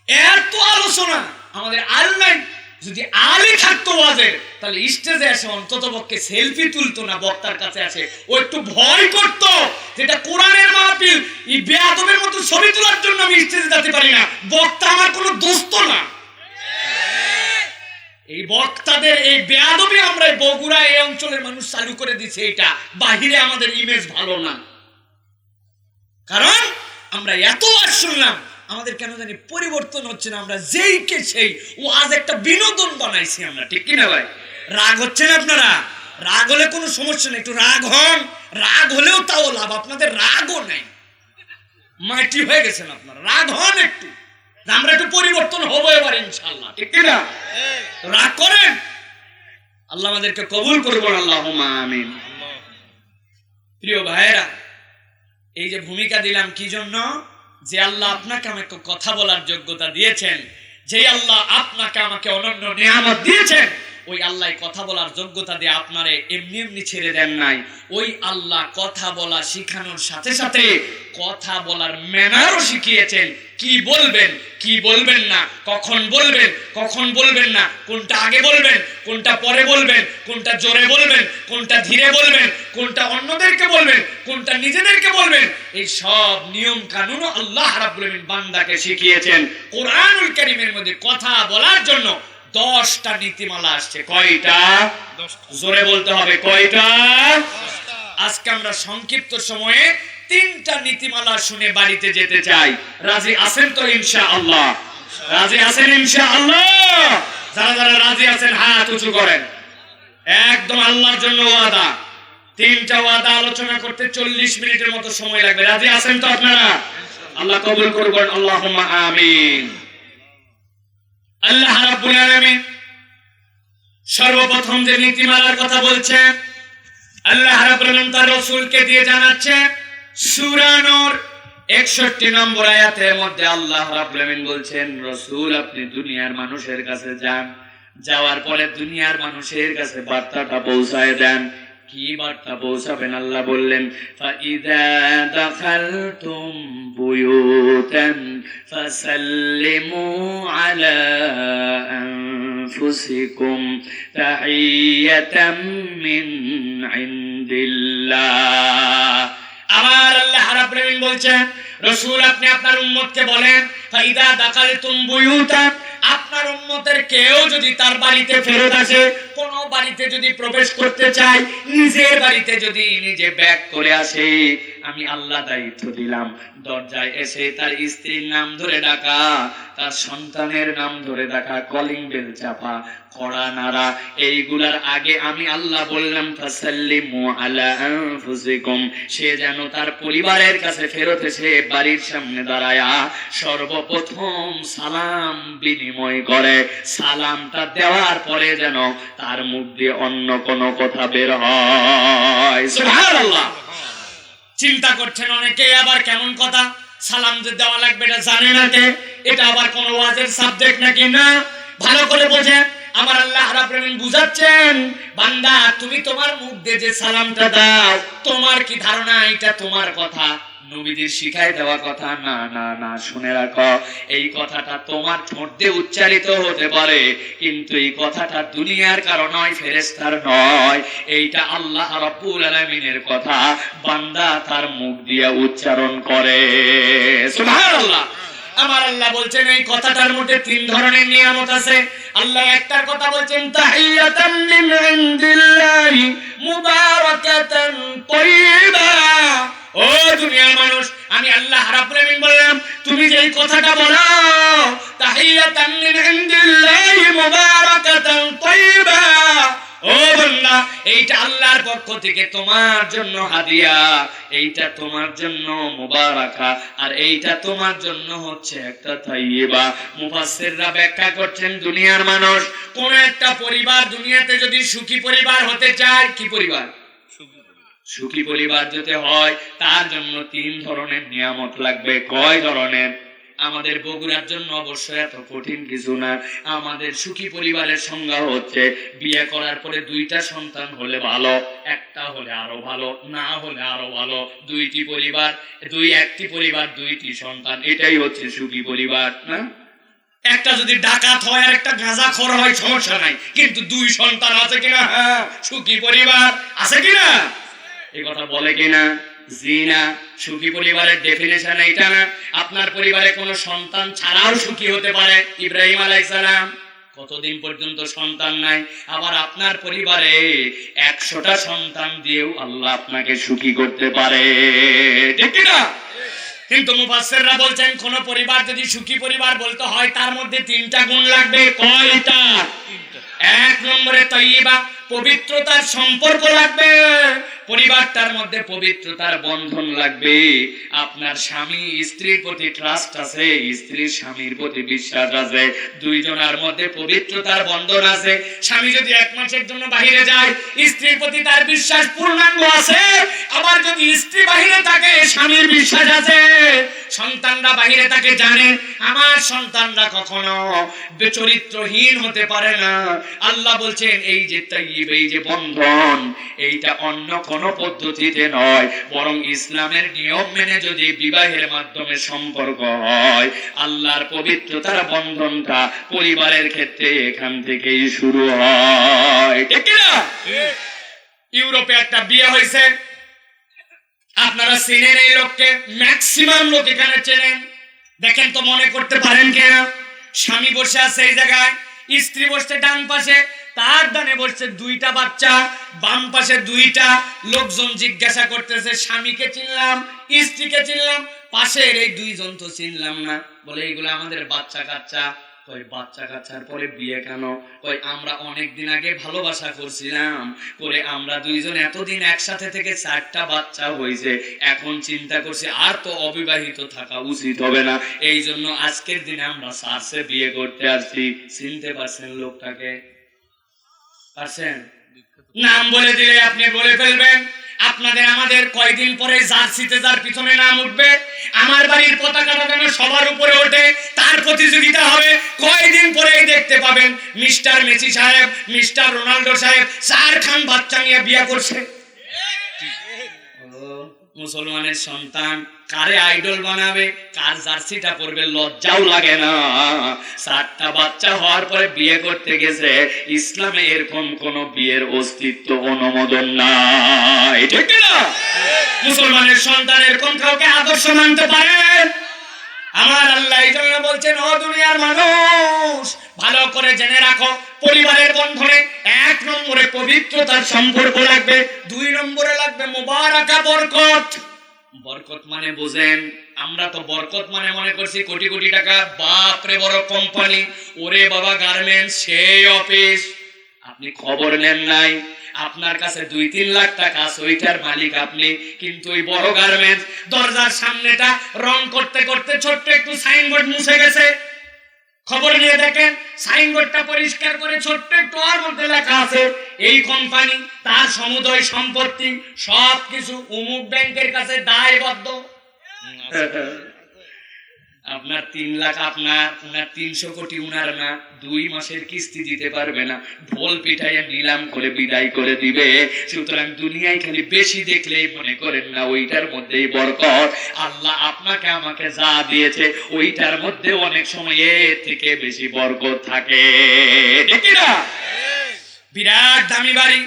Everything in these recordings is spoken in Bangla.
এত আলোচনা আমাদের আল নাই। যদি আলী থাকতো ওয়াজের, তাহলে স্টেজে এসে অন্তত পক্ষে সেলফি তুলতো না, বক্তার কাছে আসে ও একটু ভয় করতো, যেটা কোরআনের মাহফিল, এই বেয়াদবের মতো ছবি তোলার জন্য আমি স্টেজে যেতে পারি না, বক্তা আমার কোনো দোস্ত না। এই বক্তাদের এই বেয়াদবি আমরা বগুড়া এই অঞ্চলের মানুষ চালু করে দিচ্ছে। এটা বাহিরে আমাদের ইমেজ ভালো না, কারণ আমরা এত ওয়াজ শুনলাম, আমাদের কেন জানি পরিবর্তন হচ্ছে না। আমরা যেই কে সেই ওয়াজ একটা বিনোদন বানাইছি আমরা, ঠিক কিনা ভাই? রাগ হচ্ছেন আপনারা? রাগ হলে কোনো সমস্যা নেই, একটু রাগ হন। রাগ হলেও তাও লাভ, আপনাদের রাগও নাই, মাটি হয়ে গেছেন আপনারা। রাগ হন একটু, আমরা একটু পরিবর্তন হবো এবার ইনশাআল্লাহ, ঠিক কিনা? রাগ করেন, আল্লাহ আমাদেরকে কবুল করবেন, আল্লাহুম্মা আমিন। প্রিয় ভাইয়েরা, এই যে ভূমিকা দিলাম কি জন্য? যে আল্লাহ আপনাকে আমাকে কথা বলার যোগ্যতা দিয়েছেন, যে আল্লাহ আপনাকে আমাকে অনন্য নিয়ামত দিয়েছেন, ওই আল্লাহ কথা বলার যোগ্যতা দিয়ে আপনারে এমনি এমনি ছেড়ে দেন নাই। ওই আল্লাহ কথা বলা শিখানোর সাথে সাথে কথা বলার ম্যানারও শিখিয়েছেন। কি বলবেন, কি বলবেন না, কখন বলবেন, কখন বলবেন না, কোনটা আগে বলবেন, কোনটা পরে বলবেন, কোনটা জোরে বলবেন, কোনটা ধীরে বলবেন, কোনটা অন্যদেরকে বলবেন, কোনটা নিজেদেরকে বলবেন, এই সব নিয়ম কানুন আল্লাহ রাব্বুল আলামিন বান্দাকে শিখিয়েছেন। কোরআনুল কারীমের মধ্যে কথা বলার জন্য 10টা নীতিমালা আসছে। কয়টা? জোরে বলতে হবে, কয়টা? আজকে আমরা সংক্ষিপ্ত সময়ে 3টা নীতিমালা শুনে বাড়িতে যেতে চাই। রাজি আছেন তো ইনশাআল্লাহ? রাজি আছেন ইনশাআল্লাহ? যারা যারা রাজি আছেন হাত উঁচু করেন। একদম আল্লাহর জন্য ওয়াদা। 3টা ওয়াদা আলোচনা করতে 40 মিনিটের মতো সময় লাগবে। রাজি আছেন তো আপনারা? আল্লাহ কবুল করবেন, আল্লাহুম্মা আমিন। আল্লাহ রাব্বুল আলামিন সর্বপ্রথম যে নীতিমালার কথা বলছেন, আল্লাহ রাব্বুল আলামিন তার রাসূলকে দিয়ে জানাচ্ছে। সূরা নূর 61 নম্বর আয়াতের মধ্যে আল্লাহ রাব্বুল আলামিন বলছেন, রাসূল আপনি দুনিয়ার মানুষের কাছে যান, যাওয়ার পরে দুনিয়ার মানুষের কাছে বার্তাটা পৌঁছায় দেন। কি বার্তা পৌঁছাবেন? আল্লাহ বললেন, ফাইদা দাখালতুম বুয়ুতান ফাসাল্লিমু আলা আনফুসিকুম তাহিয়াতাম মিন ইনদিল্লাহ। আমার আল্লাহ রাব্বুল আলামিন বলছেন, রাসূল আপনি আপনার উম্মতকে বলেন, ফাইদা দাখালতুম বুয়ুতান, আপনার উম্মতের কেউ যদি তার বাড়িতে ফেরত আসে, কোন বাড়িতে যদি প্রবেশ করতে চায়, নিজের বাড়িতে যদি নিজে ব্যাক করে আসে, আমি আল্লাহ দায়িত্ব দিলাম দরজায় এসে তার স্ত্রীর নাম ধরে ডাকা, তার সন্তানের নাম ধরে ডাকা, কলিং বেল চাপা, কড়া নাড়া, এইগুলার আগে আমি আল্লাহ বললাম ফাসাল্লিমু আলা আনফুসিকুম, সে যেন তার পরিবারের কাছে ফেরত এসে বাড়ির সামনে দাঁড়ায়া সর্বপ্রথম সালাম বিনিময় করে। সালামটা দেওয়ার পরে যেন তার মুখ দিয়ে অন্য কোনো কথা বের হয়। সুবহানাল্লাহ। চিন্তা করছেন অনেকে, আবার কেমন কথা, সালাম যে দেওয়া লাগবে এটা জানে না কে? এটা আবার কোন ওয়াজের সাবজেক্ট নাকি? না, ভালো করে বোঝেন। আমার আল্লাহ রাব্বুল আলামিন বুঝাচ্ছেন, বান্দা তুমি তোমার মুখ দিয়ে যে সালামটা দাও, তোমার কি ধারণা এটা তোমার কথা? নবীদের শিখায় দেওয়া কথা না। না না, শুনে রাখো, এই কথাটা তোমার ঠোঁট দিয়ে উচ্চারিত হতে পারে, কিন্তু এই কথাটা দুনিয়ার কারো নয়, ফেরেশতার নয়, এইটা আল্লাহ রাব্বুল আলামিনের কথা, বান্দা তার মুখ দিয়ে উচ্চারণ করে। সুবহানাল্লাহ। আমার আল্লাহ বলছেন এই কথাটার মধ্যে 3 ধরনের নিয়ামত আছে। আল্লাহ একটার কথা বলছেন, তাহিয়াতাম মিন ইনদিল্লাহি মুবারাকাতান তাইয়্যিবা। ও দুনিয়ার মানুষ, আমি আল্লাহ রাব্বুল আলামিন বললাম, তুমি যে এই কথাটা বলো, তাহিয়াতাম মিন ইনদিল্লাহি মুবারাকাতান তাইয়্যিবা, ও বান্দা, এইটা আল্লাহর পক্ষ থেকে তোমার জন্য হাদিয়া, এইটা তোমার জন্য মুবারাকা, আর এইটা তোমার জন্য হচ্ছে একটা তাইয়্যিবা। মুফাসসিররা ব্যাখ্যা করছেন, দুনিয়ার মানুষ কোন একটা পরিবার দুনিয়াতে যদি সুখী পরিবার হতে চায়, কি পরিবার? সুখী পরিবার যদি হয়, তার জন্য 3 ধরনের নিয়ামত লাগবে। কয় ধরনের? আমাদের বগুড়ার জন্য অবশ্যই এত কঠিন কিছু না। আমাদের সুখী পরিবারের সংজ্ঞা হচ্ছে, বিয়ে করার পরে 2টা সন্তান হলে ভালো, একটা হলে আরো ভালো, না হলে আরো ভালো। 2টি পরিবার, একটি পরিবার 2টি সন্তান, এটাই হচ্ছে সুখী পরিবার। না, একটা যদি ডাকাত হয় আর একটা গাঁজাখোর হয় সমস্যা নাই, কিন্তু দুই সন্তান আছে কিনা? হ্যাঁ, সুখী পরিবার আছে কিনা? এই কথা বলে কিনা? জি না। সুখী পরিবারের ডেফিনেশন এইটা না। আপনার পরিবারে কোনো সন্তান ছাড়াও সুখী হতে পারে। ইব্রাহিম আলাইহিস সালাম কতদিন পর্যন্ত সন্তান নাই, আবার আপনার পরিবারে 100টা সন্তান দিয়েও আল্লাহ আপনাকে সুখী করতে পারে, ঠিক না? কিন্তু মুফাসসিররা বলছেন কোন পরিবার যদি সুখী পরিবার বলতে হয় তার মধ্যে 3টা গুণ লাগবে। কয়টা? 1 নম্বরে তাইয়্যিবা, পবিত্রতার সম্পর্ক লাগবে। পরিবারটার মধ্যে পবিত্রতার বন্ধন লাগবে। আপনার স্বামী স্ত্রীর প্রতি ট্রাস্ট আছে, স্ত্রীর স্বামীর প্রতি বিশ্বাস আছে, দুইজনের মধ্যে পবিত্রতার বন্ধন আছে। স্বামী যদি 1 মাসের জন্য বাইরে যায়, স্ত্রীর প্রতি তার বিশ্বাস পূর্ণাঙ্গ আছে। আবার যদি স্ত্রী বাইরে থাকে, স্বামীর বিশ্বাস আছে। সন্তানরা বাইরে থাকে, জানে আমার সন্তানরা কখনো চরিত্রহীন হতে পারে না। আল্লাহ বলছেন এই যে তাইয়্যিব, এই যে বন্ধন, এইটা অন্য কোন পদ্ধতিতে নয়, বরং ইসলামের নিয়ম মেনে যদি বিবাহের মাধ্যমে সম্পর্ক হয়, আল্লাহর পবিত্রতার বন্ধনটা পরিবারের ক্ষেত্রে এখান থেকেই শুরু হয়, ঠিক না? ইউরোপে একটা বিয়ে হয়েছে, আপনারা চেনেন এই লোককে, ম্যাক্সিমাম লোক এখানে চেনেন। দেখেন তো মনে করতে পারেন কিনা? স্বামী বসে আছে এই জায়গায়, স্ত্রী বসছে ডান পাশে, তার ডানে বসছে 2টা বাচ্চা, বাম পাশে 2টা। লোকজন জিজ্ঞাসা করতেছে স্বামীকে চিনলাম, স্ত্রীকে চিনলাম, পাশের এই 2জন তো চিনলাম না। বলে এগুলো আমাদের বাচ্চা কাচ্চা। কই বাচ্চা কাচ্চার পরে বিয়ে কেন? কই আমরা অনেক দিন আগে ভালোবাসা করছিলাম, করে আমরা 2জন এতদিন একসাথে থেকে 4টা বাচ্চা হয়েছে, এখন চিন্তা করছি আর তো অবিবাহিত থাকা উচিত হবে না, এই জন্য আজকের দিনে আমরা সার্সে বিয়ে করতে আসছি। চিনতে পারছেন লোকটাকে? পারছেন? নাম বলে দিলে আপনি বলে ফেলবেন। আপনাদের আমাদের কয়দিন পরে জার্সিতে যার পিছনে নাম উঠবে, আমার বাড়ির পতাকাটা যেন সবার উপরে ওঠে, তার প্রতিযোগিতা হবে। কয়দিন পরেই দেখতে পাবেন মিস্টার মেসি সাহেব, মিস্টার রোনাল্ডো সাহেব 4 খান বাচ্চা নিয়ে বিয়ে করছে। মুসলমানের সন্তান কারে আইডল বানাবে, কার জার্সিটা পরবে, লজ্জাও লাগে না। 4টা বাচ্চা হওয়ার পরে বিয়ে করতে গেছে। ইসলামে এরকম কোন বিয়ের অস্তিত্ব অনুমোদন নাই, ঠিক না? মুসলমানের সন্তান এরকম কাউকে আদর্শ মানতে পারে? আমার আল্লাহ এই জন্য বলছেন, ও দুনিয়ার মানুষ ভালো করে জেনে রাখো, পরিবারের বন্ধনে 1 নম্বরে পবিত্রতার সম্পর্ক লাগবে, 2 নম্বরে লাগবে মুবারাকা, বরকত। বরকত মানে বুঝেন? আমরা তো বরকত মানে মনে করছি কোটি কোটি টাকা, বাপ রে বড় কোম্পানি, ওরে বাবা গার্মেন্টস, সেই অফিস। আপনি খবর নেন নাই, আপনার কাছে 2-3 লাখ টাকা আছে, ওইটার মালিক আপনি, কিন্তু ওই বড় গার্মেন্টস দরজার সামনেটা রং করতে করতে ছোট্ট একটু সাইনবোর্ড মুছে গেছে। খবর নিয়ে দেখেন সাইনবোর্ডটা পরিষ্কার করে ছোট্ট একটু আর মধ্যে লেখা আছে এই কোম্পানি, তার সমুদয় সম্পত্তি সবকিছু অমুক ব্যাংকের কাছে দায়বদ্ধ। আপনার 3 লাখ আপনার, উনার 300 কোটি উনার না, 2 মাসের কিস্তি দিতে পারবে না, ঢোল পিটাইয়া নিলাম করে বিদায় করে দিবে। সুতরাং দুনিয়ায় খালি বেশি দেখলেই মনে করেন না ওইটার মধ্যেই বরকত। আল্লাহ আপনাকে আমাকে যা দিয়েছে ওইটার মধ্যে অনেক সময় এর থেকে বেশি বরকত থাকে, ঠিক না? বিরাট দামি বাড়ি,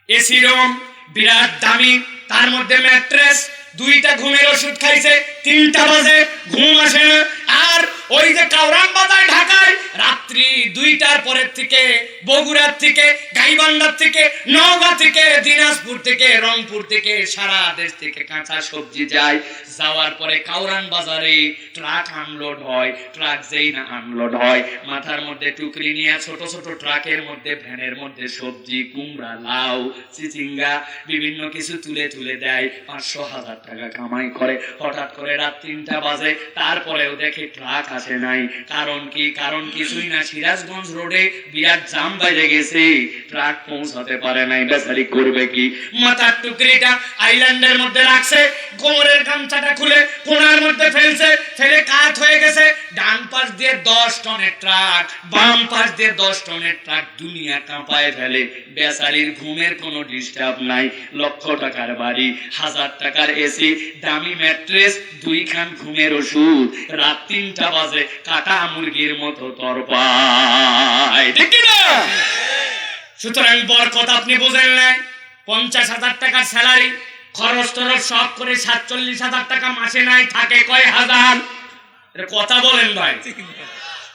এসি রুম, বিরাট দামি, তার মধ্যে ম্যাট্রেস, 2টা ঘুমের ওষুধ খাইছে, 3টা বাজে ঘুম আসে না। আর ওই যে কাউরান বাজার ঢাকায় রাত্রি 2টার পরের থেকে, বগুড়ার থেকে, গাইবান্ধার থেকে, নওগাঁ থেকে, দিনাজপুর থেকে, রংপুর থেকে, সারা দেশ থেকে কাঁচা সবজি যায়। যাওয়ার পরে কাউরান বাজারে ট্রাক আনলোড হয়, ট্রাক যেই না আনলোড হয়, মাথার মধ্যে টুকরি নিয়ে ছোট ছোট ট্রাকের মধ্যে, ভ্যানের মধ্যে সবজি, কুমড়া, লাউ, চিচিঙ্গা, বিভিন্ন কিছু তুলে তুলে দেয়। 500-1000 টাকা কামাই করে। হঠাৎ করে রাত 3টা বাজে, তারপরেও দেখে ট্রাক আসে নাই। কারণ কি? কারণ কিছুই না, সিরাজগঞ্জ রোডে বিরাট জাম বেজে গেছে, ট্রাক পৌঁছাতে পারে নাই, বেচারি করবে কি? মাথার টুকরিটা আইল্যান্ডের মধ্যে রাখছে, কোমরের গামছাটা খুলে কোনার মধ্যে ফেলছে, ফেলে কাত হয়ে গেছে। ডান পাশ দিয়ে 10 টনের ট্রাক, বাম পাশ দিয়ে 10 টনের ট্রাক, দুনিয়া কাঁপায় ফেলে। বেচারির ঘুমের কোনো ডিস্টার্ব নাই। লক্ষ টাকার বাড়ি, 1000 টাকার এসি, দামি ম্যাট্রেস, 2 খান ঘুমের ওষুধ, রাত 3টা বাজে কাটা মুরগির মতো তরপায়, ঠিক না? সুতরাং বরকত আপনি বোঝেন নাই। 50,000 টাকার স্যালারি, খরচ টরচ সব করে 47,000 টাকা মাসে নাই, থাকে কয় হাজার? কথা বলেন ভাই।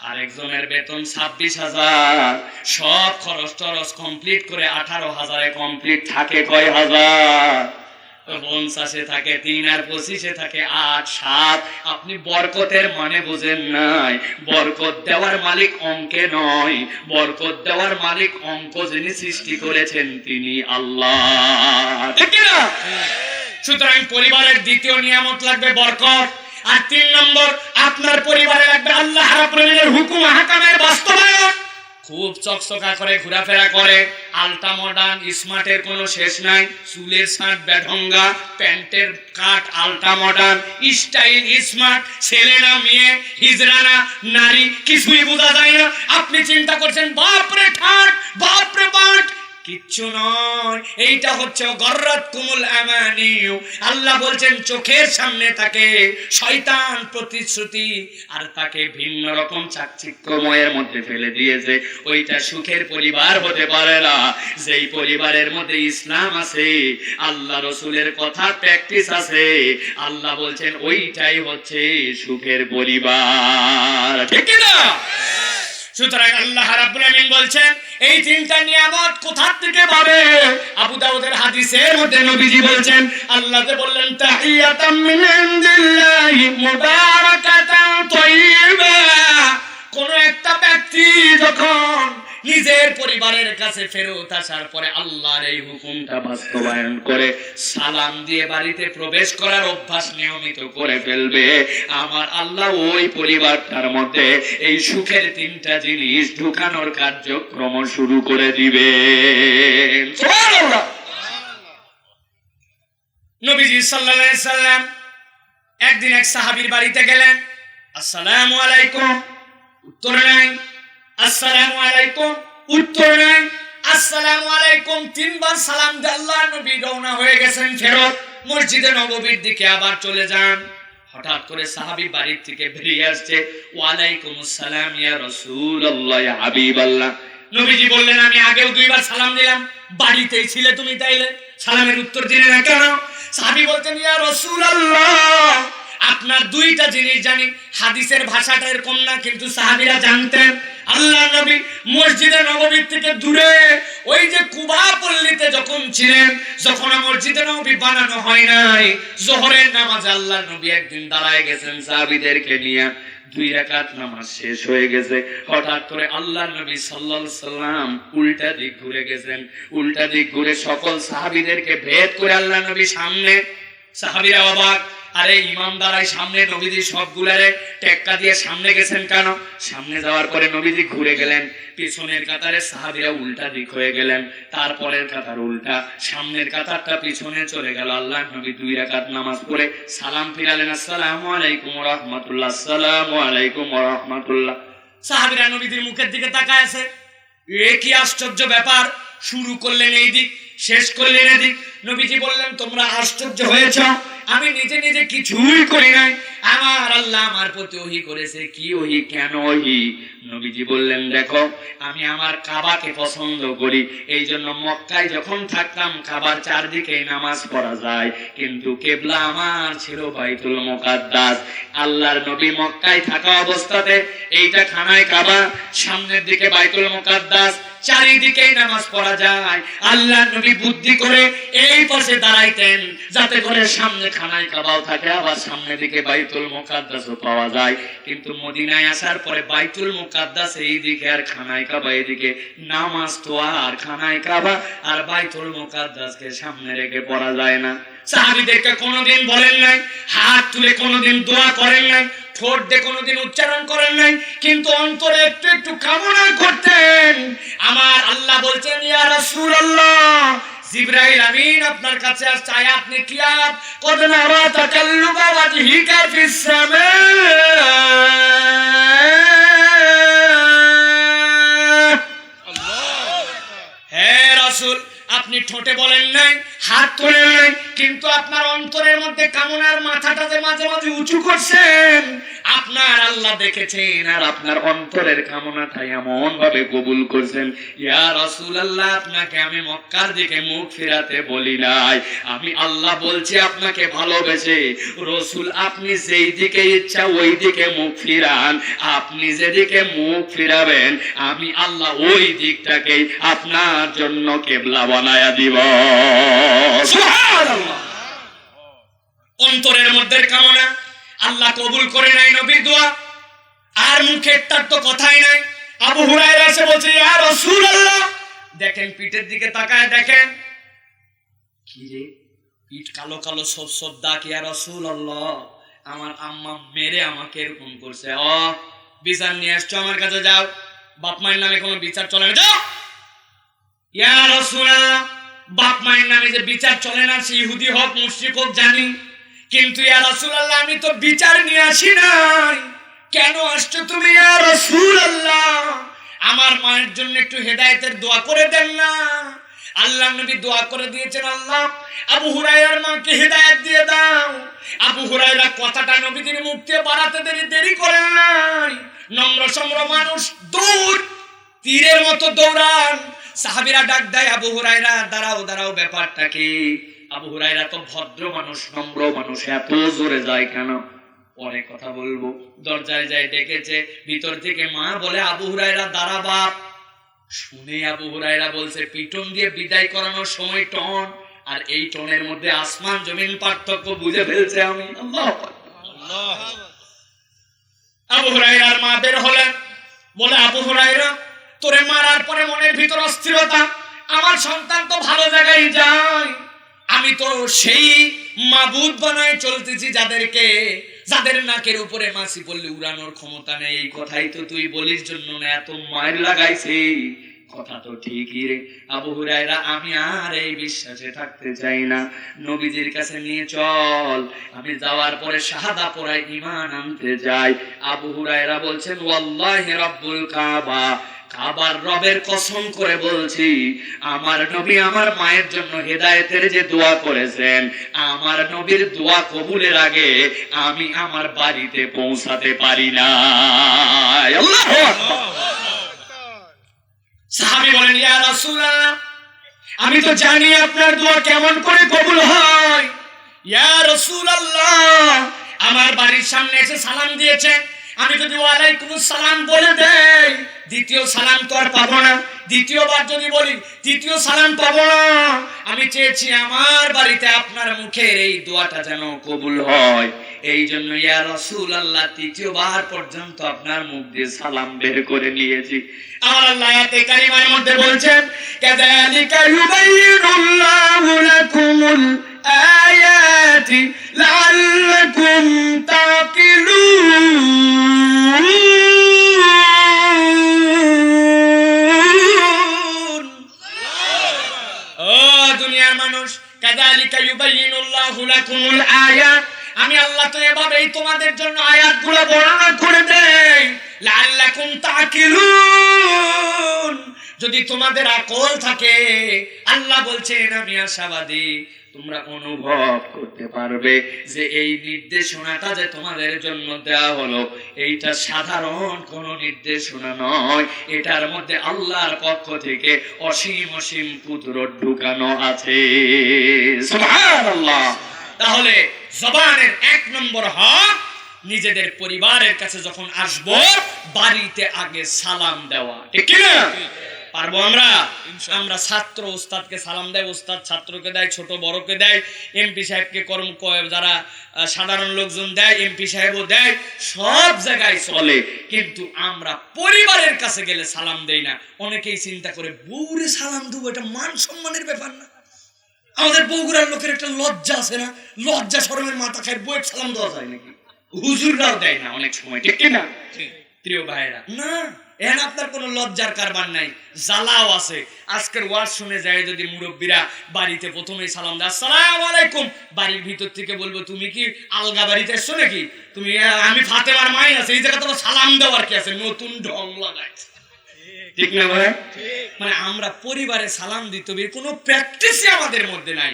আরেকজনের বেতন 26,000, সব খরচ টরচ কমপ্লিট করে 18,000-এ কমপ্লিট, থাকে কয় হাজার? 50 থাকে 3, আর 25 থাকে 8, 7। আপনি বরকতের মানে বোঝেন নাই। বরকত দেওয়ার মালিক অঙ্কে নয়, বরকত দেওয়ার মালিক অঙ্ক যিনি সৃষ্টি করেছেন তিনি আল্লাহ, ঠিক না? সুতরাং পরিবারের দ্বিতীয় নিয়ামত লাগবে বরকত, আর 3 নম্বর আপনার পরিবারে লাগবে আল্লাহ রাব্বুল আলামিনের হুকুম আহকামের বাস্তবায়ন। খুব চকচকা করে ঘোরাফেরা করে, আলটা মডার্ন স্মার্টের কোনো শেষ নাই। চুলের শার্ট বেঢঙ্গা, প্যান্টের কাট আলটা মডার্ন, স্টাইল স্মার্ট, ছেলে না মেয়ে, হিজড়া না নারী, কিছুই বোঝা যায় না। আপনি চিন্তা করছেন বাপরে ঠাট, বাপরে বাট, কিচ্ছু নয়। এইটা হচ্ছে গররাতকুমুল আমানিউ। আল্লাহ বলছেন চোখের সামনে তাকে শয়তান প্রতিশ্রুতি আর তাকে ভিন্ন রকম চাকচিক্যময়ের মধ্যে ফেলে দিয়েছে। ওইটা সুখের পরিবার হতে পারে না। যেই পরিবারের মধ্যে ইসলাম আছে, আল্লাহ রসুলের কথা প্র্যাকটিস আছে, আল্লাহ বলছেন ওইটাই হচ্ছে সুখের পরিবার, ঠিক না? সুতরাং আল্লাহ রাব্বুল আমিন বলছেন এই 3টা নিয়ামত কোথা থেকে পাবে? আবু দাউদের হাদিসের মধ্যে নবীজি বলছেন, আল্লাহকে বললেন তাহিয়াতাম মিন ইনদিল্লাহি মুবারাকাতান তাইয়্যিবা। কোন একটা ব্যক্তি যখন নিজের পরিবারের কাছে ফেরত আসার পরে আল্লাহর এই হুকুমটা বাস্তবায়ন করে সালাম দিয়ে বাড়িতে প্রবেশ করার অভ্যাস নিয়মিত করে ফেলবে, আমার আল্লাহ ওই পরিবারটার মধ্যে এই সুখের 3টা জিনিস ঢুকানোর কার্যক্রম শুরু করে দিবে। সুবহানাল্লাহ। নবীজি সাল্লাল্লাহু আলাইহি সাল্লাম একদিন এক সাহাবীর বাড়িতে গেলেন। আসসালামু আলাইকুম, উত্তর নাই। আসসালামু আলাইকুম, উত্তর নাই। আসসালামু আলাইকুম 3 বার সালাম দিয়ে আল্লাহর নবী রওনা হয়ে গেছেন ফেরত মসজিদে নববীর দিকে, আবার চলে যান। হঠাৎ করে সাহাবী বাড়ির থেকে বেরিয়ে আসছে, ওয়া আলাইকুমুস সালাম ইয়া রাসূলুল্লাহ, ইয়া হাবিবাল্লাহ। নবীজি বললেন আমি আগেও 2 বার সালাম দিলাম, বাড়িতেই ছিলে তুমি, তাইলে সালামের উত্তর দিলে না কেন? সাহাবী বলতেন ইয়া রাসূলুল্লাহ, আপনার 2টা জিনিস জানি। হাদিসের ভাষাটা এরকম না, কিন্তু সাহাবীরা জানতেন। আল্লাহ নবী মসজিদে নববীর থেকে দূরে ওই যে কুবা পল্লীতে যখন ছিলেন, যখন মসজিদে নববী বানানো হয় নাই, যোহরের নামাজে আল্লাহ নবী একদিন দাঁড়ায় গেছেন সাহাবীদেরকে নিয়ে। 2 রাকাত নামাজ শেষ হয়ে গেছে, হঠাৎ করে আল্লাহর নবী সাল্লাল্লাহু আলাইহি সাল্লাম উল্টা দিক ঘুরে গেছেন। উল্টা দিক ঘুরে সকল সাহাবীদেরকে ভেদ করে আল্লাহর নবী সামনে। সাহাবীরা অবাক, আরে ইমাম দাঁড়ায় সামনে, নবীজি সবগুলারে টেক্কা দিয়ে সামনে গেছেন কেন? সামনে যাওয়ার পরে নবীজি ঘুরে গেলেন, পিছনের কাতারে সাহাবীরা উল্টা দিক হয়ে গেলেন, তারপরের কাতার উল্টা, সামনের কাতারটা পিছনে চলে গেল। আল্লাহর নবী 2 রাকাত নামাজ পড়ে সালাম ফিরালেন, আসসালামু আলাইকুম ওয়া রাহমাতুল্লাহ, আসসালামু আলাইকুম ওয়া রাহমাতুল্লাহ। সাহাবীরা নবীজির মুখের দিকে তাকায় আছে, এ কি আশ্চর্য ব্যাপার! শুরু করলেন এই দিক, শেষ করলেন এদিক। নবীজি বললেন তোমরা আশ্চর্য হয়েছ, আমি নিজে নিজে কিছুই করি নাই, আমার আল্লাহ আমার প্রতি ওহী করেছে। কি ওহী, কেন ওহী? নবীজি বললেন দেখো, আমি আমার কাবাকে পছন্দ করি, এই জন্য মক্কায় যখন থাকতাম কাবার চারদিকে নামাজ পড়া যায়, কিন্তু কিবলা আমার ছিল বাইতুল মুকাদ্দাস। আল্লাহর নবী মক্কায় থাকা অবস্থাতে এইটা খানায় কাবা, সামনের দিকে বাইতুল মুকাদ্দাস, চারিদিকেই নামাজ পড়া যায়। আল্লাহ নবী বুদ্ধি করে এই পাশে দাঁড়াইতেন যাতে করে সামনে খানায় কাবাও থাকে, আবার সামনের দিকে বাইতুল মুকাদ্দাসও পাওয়া যায়। কিন্তু মদিনায় আসার পরে বাইতুল মুকাদ্দাস এই দিকে আর খানায় কাবা এদিকে, নামাজ তো আর খানায় কাবা আর বাইতুল মুকাদ্দাসকে সামনে রেখে পড়া যায় না। সাহাবীদেরকে কোনোদিন বলেন নাই, হাত তুলে কোনোদিন দোয়া করেন নাই, ঠোঁট দিয়ে কোনোদিন উচ্চারণ করেন নাই, কিন্তু অন্তরে একটু একটু কামনা করতেন। আমার আল্লাহ বলছেন, ইয়া রাসূলুল্লাহ, জিবরাইল আমিন আপনার কাছে আসছে, আয়াত কি আয়াত? কদ নারা তাকাল্লুবা ওয়াজহিকা ফিস সামা, হে রাসূল, আপনি ঠোঁটে বলেন নাই, হাত তোলেন নাই, কিন্তু আপনার অন্তরের মধ্যে কামনার মাথাটা যে মাঝে মাঝে উঁচু করছেন, আপনার আল্লাহ দেখেছেন, আর আপনার অন্তরের কামনাটা এমন ভাবে কবুল করছেন। ইয়া রাসূলুল্লাহ, আপনাকে আমি মক্কার দিকে মুখ ফিরাতে বলি নাই, আমি আল্লাহ বলছি আপনাকে ভালোবেসে। রাসূল, আপনি যেই দিকে ইচ্ছা ওই দিকে মুখ ফিরান, আপনি যেদিকে মুখ ফিরাবেন আমি আল্লাহ ওই দিকটাকে আপনার জন্য কিবলা বানায়া দিব। সুবহানাল্লাহ। অন্তরের মধ্যে কামনা আল্লাহ কবুল করে নাই নবীর দোয়া, আর মুখের তার তো কথাই নাই। আবু হুরায়রা এসে বলছে, ইয়া রাসূলুল্লাহ, দেখেন পিঠের দিকে তাকায়, দেখেন কি রে, পিঠ কালো কালো সব সব দাগ। ইয়া রাসূলুল্লাহ, আমার আম্মা মেরে আমাকে এরকম করছে। বিচার নিয়ে আসছো আমার কাছে, যাও, বাপ মায়ের নামে কোনো বিচার চলে না, যাও। ইয়া রাসূলুল্লাহ, বাপ মায়ের নামে যে বিচার চলে না, সে ইহুদি হোক মুশরিক হোক জানি, কিন্তু ইয়া রাসূলুল্লাহ আমি তো বিচার নিয়ে আসি নাই। কেন আসছো তুমি ইয়া রাসূলুল্লাহ? আমার মায়ের জন্য একটু হেদায়েতের দোয়া করে দেন না। আল্লাহ নবী দোয়া করে দিয়েছেন, আল্লাহ আবু হুরায়রার মাকে হেদায়েত দিয়ে দাও। আবু হুরায়রা কথাটা নবীজির মুখ থেকে বাড়াতে দেরি করেন নাই। নম্র সম্র মানুষ, দৌড় তীরের মতো দৌড়ান। সাহাবীরা ডাক দেয়, আবু হুরায়রা দাঁড়াও দাঁড়াও, ব্যাপারটা কি? আবু হুরায়রা তো ভদ্র মানুষ, নম্র মানুষ, এত জোরে যায় কেন? পরে কথা বলবো। দরজায় যায়, ডেকেছে, ভিতর থেকে মা বলে, আবু হুরায়রা দাঁড়া বাপ। শুনে আবু হুরায়রা বলছে, পিটন দিয়ে বিদায় করানোর সময় টন, আর এই টনের মধ্যে আসমান জমিন পার্থক্য বুঝে ফেলছে আমি। আল্লাহ। আবু হুরায়রার মা বের হলেন, বলে, আবু হুরায়রা, তোরে মারার পরে মনের ভিতর অস্থিরতা, আমার সন্তান তো ভালো জায়গায় যায়, আমি তো সেই মাবুদ বানায় চলতেছি যাদের নাকের উপরে মাছি পড়লে উড়ানোর ক্ষমতা নেই। এই কথাই তো তুই বলিস জন্য না এত মায়ের লাগাইছে। কথা তো ঠিকই রে। আবু হুরায়রা, আমি আর এই বিশ্বাসে থাকতে চাই না, নবীজির কাছে নিয়ে চল, আমি যাওয়ার পরে শাহাদা পড়াই ঈমান আনতে যাই। আবু হুরায়রা বলছেন, ওয়াল্লাহি রাব্বুল কাবা, কাবার রবের কসম করে বলছি, আমার নবী আমার মায়ের জন্য হেদায়েতের যে দোয়া করেছেন, আমার নবীর দোয়া কবুলের আগে আমি আমার বাড়িতে পৌঁছাতে পারি না। আল্লাহু আকবার। সাহাবী বলেন, ইয়া রাসূলুল্লাহ, আমি তো জানি আপনার দোয়া কেমন করে কবুল হয়। ইয়া রাসূলুল্লাহ, আমার বাড়ির সামনে এসে সালাম দিয়েছেন, আমি যদি ওয়ালাইকুমুস সালাম বলে দেই, দ্বিতীয় সালাম তো আর পাবো না। দ্বিতীয়বার যদি বলি, তৃতীয় সালাম পাবো না। আমি চেয়েছি আমার বাড়িতে আপনার মুখের এই দোয়াটা যেন কবুল হয়। এই জন্য ইয়া রাসূলুল্লাহ, তৃতীয়বার পর্যন্ত আপনার মুখ দিয়ে সালাম বের করে নিয়েছি। আমার আল্লাহ আয়াতে কারিমার মধ্যে বলছেন, কাযালিকা ইউবাইয়িনুল্লাহু লাকুমুল আয়াতি লাআল্লাকুম তাকিলুন। ও দুনিয়ার মানুষ, কাযালিকা ইউবাইয়িনুল্লাহু লাকুমুল আয়াত, আমি আল্লাহ তো এভাবেই তোমাদের জন্য আয়াতগুলো বর্ণনা করে দেই, লাআল্লাকুম তাকিলুন, যদি তোমাদের আকল থাকে। আল্লাহ বলছেন, আমি আশাবাদী তোমরা অনুভব করতে পারবে যে এই নির্দেশনাটা যে তোমাদের জন্য দেওয়া হলো, এইটা সাধারণ কোন নির্দেশনা নয়, এটার মধ্যে আল্লাহর পক্ষ থেকে অসীম অসীম কুদরত ঢুকানো আছে। সুবহানাল্লাহ। তাহলে জবানের 1 নম্বর হক, নিজেদের পরিবারের কাছে যখন আসবো বাড়িতে আগে সালাম দেওয়া, ঠিক কি না? পারবো আমরা? আমরা ছাত্র ওস্তাদকে সালাম দেয়, ওস্তাদ ছাত্রকে দেয়, ছোট বড়কে দেয়, এমপি সাহেবকে যারা সাধারণ লোকজন দেয়, এমপি সাহেবও দেয়, সব জায়গায় চলে, কিন্তু আমরা পরিবারের কাছে গেলে সালাম দেই না। অনেকেই চিন্তা করে, বউরে সালাম দেবো, এটা মান সম্মানের ব্যাপার না? আমাদের বগুড়ার লোকের একটা লজ্জা আছে না, লজ্জা শরমের মাথা খায়, বউয়ের সালাম দেওয়া যায় নাকি? হুজুররাও দেয় না অনেক সময়, ঠিক কি না প্রিয় ভাইরা? না, এখন আপনার কোনো লজ্জার কারবার নাই, জ্বালাও আছে। আজকের ওয়াজ শুনে যায় যদি মুরব্বীরা বাড়িতে প্রথমেই সালাম দেয় আসসালামু আলাইকুম, বাড়ির ভিতর থেকে বলবো তুমি কি আলগা বাড়িতে এসছো নাকি? তুমি আমি ফাতেমার মাই আছে, এই জায়গা তোমার সালাম দেওয়ার কি আছে? নতুন ঢং লাগাইছে, ঠিক না ভাই? মানে আমরা পরিবারে সালাম দিতে হবে কোনো প্র্যাকটিসই আমাদের মধ্যে নাই।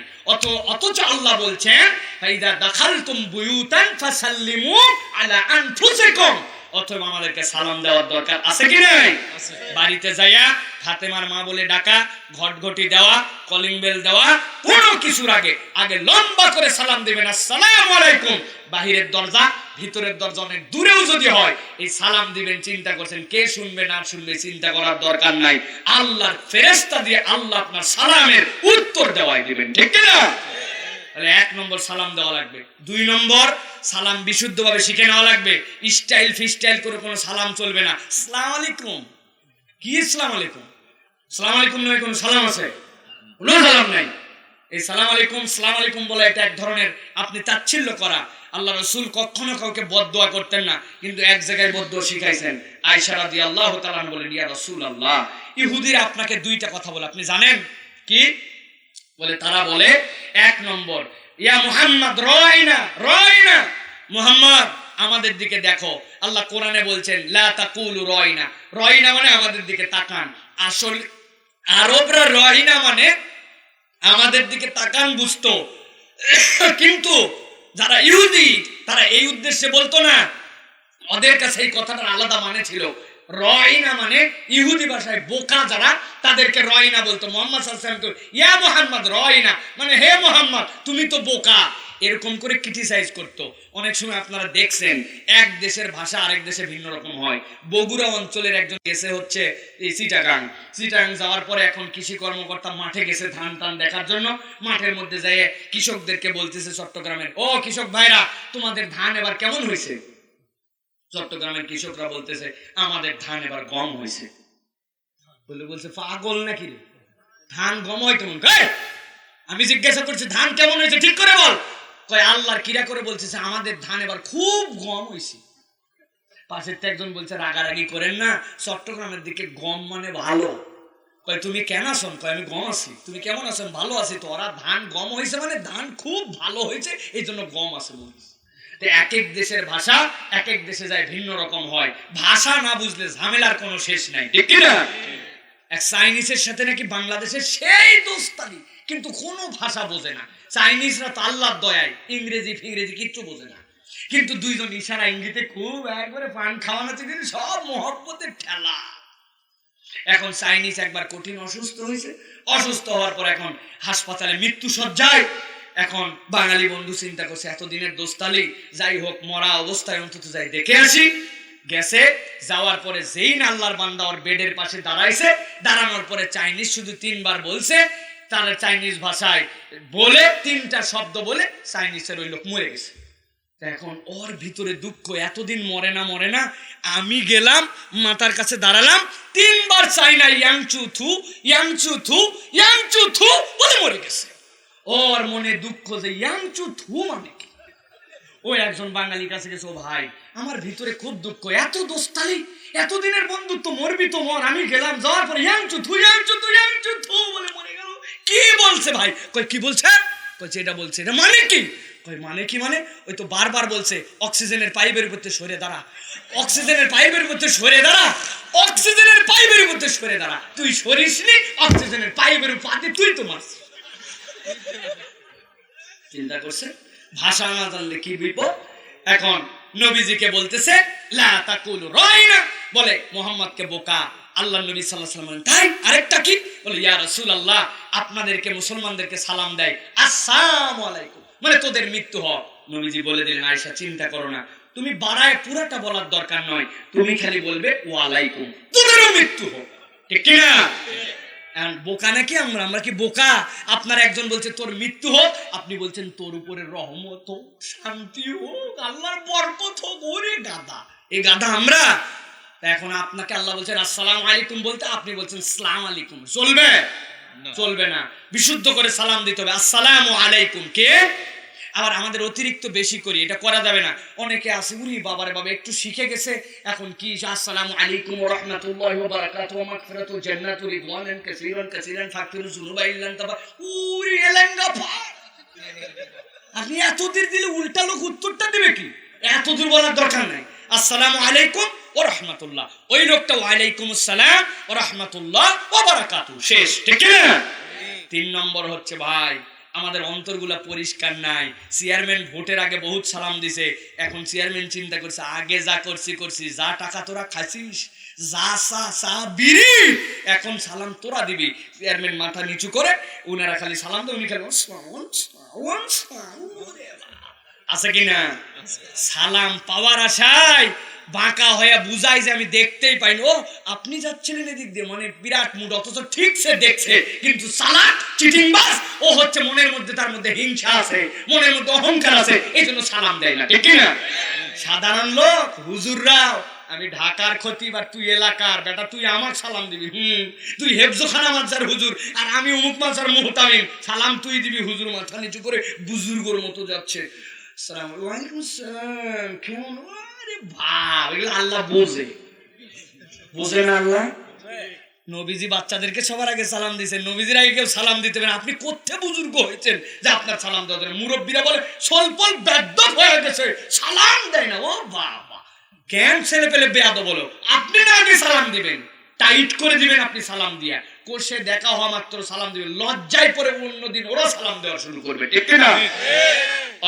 অথচ আল্লাহ বলছেন ফাইদা দাখালতুম বুয়ুতান ফাসাল্লিমু আলা আনফুসিকুম, অথবা আমাদেরকে সালাম দেওয়ার দরকার আছে কি নাই? বাড়িতে যাইয়া ফাতেমার মা বলে ডাকা, ঘটঘটি দেওয়া, কলিং বেল দেওয়া, কোনো কিছুর আগে লম্বা করে সালাম দিবেন আসসালামু আলাইকুম। বাহিরের দরজা ভিতরের দরজা অনেক দূরেও যদি হয় এই সালাম দিবেন। চিন্তা করছেন কে শুনবে না শুনবে চিন্তা করার দরকার নাই, আল্লাহর ফেরেশতা দিয়ে আল্লাহ আপনার সালামের উত্তর দেওয়াই দিবেন, ঠিক না? তাহলে 1 নম্বর সালাম দেওয়া লাগবে। 2 নম্বর সালাম বিশুদ্ধভাবে শিখে নেওয়া লাগবে। স্টাইল ফিস্টাইল করে কোনো সালাম চলবে না। আসসালামু আলাইকুম, কি আসসালামু আলাইকুম? আসসালামু আলাইকুম নয় কোনো সালাম আছে? কোনো সালাম নাই। এই সালাম আলাইকুম বলে এটা এক ধরনের আপনি তাচ্ছিল্য করা। আল্লাহ রাসূল কখনো কাউকে বদদোয়া করতেন না, কিন্তু এক জায়গায় বদদোয়া শিখাইছেন। আয়েশা রাদিয়াল্লাহু তাআলা বলেন ইয়া রাসূলুল্লাহ, ইহুদিরা আপনাকে 2টা কথা বলে, আপনি জানেন কি বলে? তারা বলে 1 নম্বর ইয়া মুহাম্মদ রাইনা, মুহাম্মদ আমাদের দিকে দেখো। আল্লাহ কোরআনে বলছেন লা তাকুলু রাইনা মানে আমাদের দিকে তাকান। আসল আরবরা রাইনা মানে আমাদের দিকে তাকান বুঝতো, কিন্তু যারা ইহুদি তারা এই উদ্দেশ্যে বলতো না, ওদের কাছে এই কথাটার আলাদা মানে ছিল। রয়না মানে ইহুদি ভাষায় বোকা যারা তাদেরকে রয়না বলতো। মুহাম্মদ সাল্লাল্লাহু আলাইহি ওয়াসাল্লাম ইয়া মুহাম্মদ রয়না মানে হে মুহাম্মদ তুমি তো বোকা, এরকম করে ক্রিটিসাইজ করতো। অনেক সময় আপনারা দেখছেন এক দেশের ভাষা আরেক দেশে ভিন্ন রকম হয়। বগুড়া অঞ্চলের একজন গেছে হচ্ছে এই চিটাগাং যাওয়ার পরে এখন কৃষি কর্মকর্তা মাঠে গেছে ধান টান দেখার জন্য। মাঠের মধ্যে যেয়ে কৃষকদেরকে বলতেছে চট্টগ্রামের, ও কৃষক ভাইরা তোমাদের ধান এবার কেমন হয়েছে? চট্টগ্রামের কৃষকরা বলতেছে আমাদের ধান এবার গম হয়েছে। বলছে পাগল নাকি রে, ধান গম হয় কেমন? আমি জিজ্ঞাসা করছি ধান কেমন হয়েছে ঠিক করে বল। কয় আল্লাহর কিরা করে বলতেছে আমাদের ধান এবার খুব গম হয়েছে। পাশের তো একজন বলছে রাগারাগি করেন না, চট্টগ্রামের দিকে গম মানে ভালো। কয় তুমি কেন আছেন? কয় আমি গম আছি। তুমি কেমন আছেন? ভালো আছি। তো ওরা ধান গম হয়েছে মানে ধান খুব ভালো হয়েছে, এই জন্য গম আছে বলছে। এক এক দেশের ভাষা এক এক দেশে যায় ভিন্ন রকম হয়। ভাষা না বুঝলে ঝামেলার কোনো শেষ নাই, ঠিক কিনা? এক চাইনিজের সাথে নাকি বাংলাদেশের সেই দোস্তানি, কিন্তু কোনো ভাষা বোঝে না। চাইনিজরা তো আল্লাহর দয়ায় ইংরেজি ফিংরেজি কিচ্ছু বোঝে না, কিন্তু দুইজন ইশারা ইঙ্গিতে খুব একবারে পান খাওয়ানোতে কিন্তু সব মহব্বতের ঠেলা। এখন চাইনিজ একবার কঠিন অসুস্থ হয়েছে, অসুস্থ হওয়ার পর এখন হাসপাতালে মৃত্যু সজ্জায়। এখন বাঙালি বন্ধু চিন্তা করছে এতদিনের দোস্তালি, যাই হোক মরা অবস্থায় অন্তত যাই দেখে আসি। গেছে, যাওয়ার পরে যেই না আল্লাহর বান্দা ওর বেডের পাশে দাঁড়াইছে, দাঁড়ানোর পরে চাইনিজ শুধু 3 বার বলছে, তার চাইনিজ ভাষায় বলে 3টা শব্দ বলে চাইনিজের ওই লোক মরে গেছে। এখন ওর ভিতরে দুঃখ, এতদিন মরে না। আমি গেলাম মাতার কাছে দাঁড়ালাম, 3 বার চাইনা ইয়াংচু থু বলে মরে গেছে। ওর মনে দুঃখ যে ইয়াংচু থু মানে কি। ওই একজন বাঙালির কাছে গেছে, ও ভাই আমার ভিতরে খুব দুঃখ, এত দোস্তালি এতদিনের বন্ধুত্ব, মরবি তো মর। আমি গেলাম, যাওয়ার পর ইয়াংচু থু বলে মরে গেল। কি বলছে ভাই? কই কি বলছে? কইছে এটা বলছে। এটা মানে কি? কই মানে কি মানে ওই তো বারবার বলছে অক্সিজেনের পাইপের মধ্যে সরে দাঁড়া, অক্সিজেনের পাইপের মধ্যে সরে দাঁড়া, অক্সিজেনের পাইপের মধ্যে সরে দাঁড়া। তুই সরিসনি, অক্সিজেনের পাইপের পাতে তুই তো মারছিস। চিন্তা করছে ভাষা না জানলে কি বিপদ। এখন নবীজিকে বলতেছে লা তাকুলু রাইনা, বলে মুহাম্মদকে বোকা। আল্লাহ নবী সাল্লাল্লাহু আলাইহি ওয়াসাল্লাম তাই আরেকটা কি বলে ইয়া রাসূলুল্লাহ আপনাদেরকে মুসলমানদেরকে সালাম দেয় আসসালামু আলাইকুম মানে তোদের মৃত্যু হোক। নবীজি বলে দিলেন আয়েশা চিন্তা করো না, তুমি বাড়ায় পুরাটা বলার দরকার নয়, তুমি খালি বলবে ওয়া আলাইকুম, তোদেরও মৃত্যু হোক, ঠিক কি না? বোকা নাকি আমরা কি বোকা? আপনার একজন বলছে তোর মৃত্যু হোক, আপনি বলছেন তোর উপরে রহমত হোক, শান্তি হোক, আল্লাহর বরকত হোক। ওরে গাদা, এই গাদা আমরা। এখন আপনাকে আল্লাহ বলছেন আসসালামু আলাইকুম বলতে, আপনি বলছেন আসসালামু আলাইকুম, চলবে? চলবে না। বিশুদ্ধ করে সালাম দিতে হবে। আসসালামু আলাইকুম কে? আবার আমাদের অতিরিক্ত বেশি করি, এটা করা যাবে না। অনেকে আছে উনি বাবারে বাবা একটু শিখে গেছে, এখন কি আসসালামু আলাইকুম ওয়া রাহমাতুল্লাহি ওয়া বারাকাতুহু ওয়া মাগফিরাতু জান্নাতু রিদওয়ানান কাসীরান কাসীরান ফাগফিরু যুনুবা ইল্লান তাবা উরি এলেঙ্গা ফাড়। আপনি এত দূর দিলে উল্টা লোক উত্তরটা দেবে কি? এত দূর বলার দরকার নাই। আসসালামু আলাইকুম ওয়া রাহমাতুল্লাহ, ওই লোকটা ওয়া আলাইকুমুস সালাম ওয়া রাহমাতুল্লাহ ওয়া বারাকাতুহু, শেষ, ঠিক না? 3 নম্বর হচ্ছে ভাই আমাদের অন্তরগুলা পরিষ্কার নাই। চেয়ারম্যান ভোটের আগে বহুত সালাম দিছে, এখন চেয়ারম্যান চিন্তা করছে আগে যা করছি যা টাকা তোরা খাইছিস, যা চা বিড়ি, এখন সালাম তোরা দিবি। চেয়ারম্যান মাথা নিচু করে উনারা খালি সালাম দেয়, উনি খালি আছে কিনা? সালাম পাওয়ার আশায় বাঁকা হয়ে বুঝাই যে আমি দেখতেই পাইনি, ও আপনি যাচ্ছিলেন এদিক দিয়ে, মানে বিরাট মুড, অথচ ঠিক সে দেখছে কিন্তু চালাক চিটিংবাজ। ও হচ্ছে মনের মধ্যে, তার মধ্যে হিংসা আছে, মনের মধ্যে অহংকার আছে, এই জন্য সালাম দেয় না, ঠিক না? সাধারণ লোক হুজুররাও, আমি ঢাকার খতিব আর তুই এলাকার বেটা, তুই আমার সালাম দিবি, তুই হেফজোখানা মাদ্রাসার হুজুর আর আমি অমুক মাদ্রাসার মুহতামিম, সালাম তুই দিবি। হুজুর মাথা নিচু করে বুজুর্গর মতো যাচ্ছে, আসসালামু আলাইকুম সালাম, কেমন? আরে ভাব, এগুলো আল্লাহ বোঝে না? আল্লাহ নবীজি বাচ্চাদেরকে সবার আগে সালাম দিয়েছেন, নবীজির আগে কেউ সালাম দিতে পারে? আপনি কোথা বুজুর্গ হয়েছেন যে আপনার সালাম দেওয়া দেন? মুরব্বীরা বলে সল্পল বেয়াদব হয়ে গেছে, সালাম দেয় না। ও বাবা, কেন ছেলে পেলে বেয়াদব বলো? আপনি না আগে সালাম দিবেন, টাইট করে দিবেন আপনি সালাম দিয়া, কোষে দেখা হওয়া মাত্র সালাম দিবেন, লজ্জায় পরে অন্যদিন ওরা সালাম দেওয়া শুরু করবে, ঠিক না?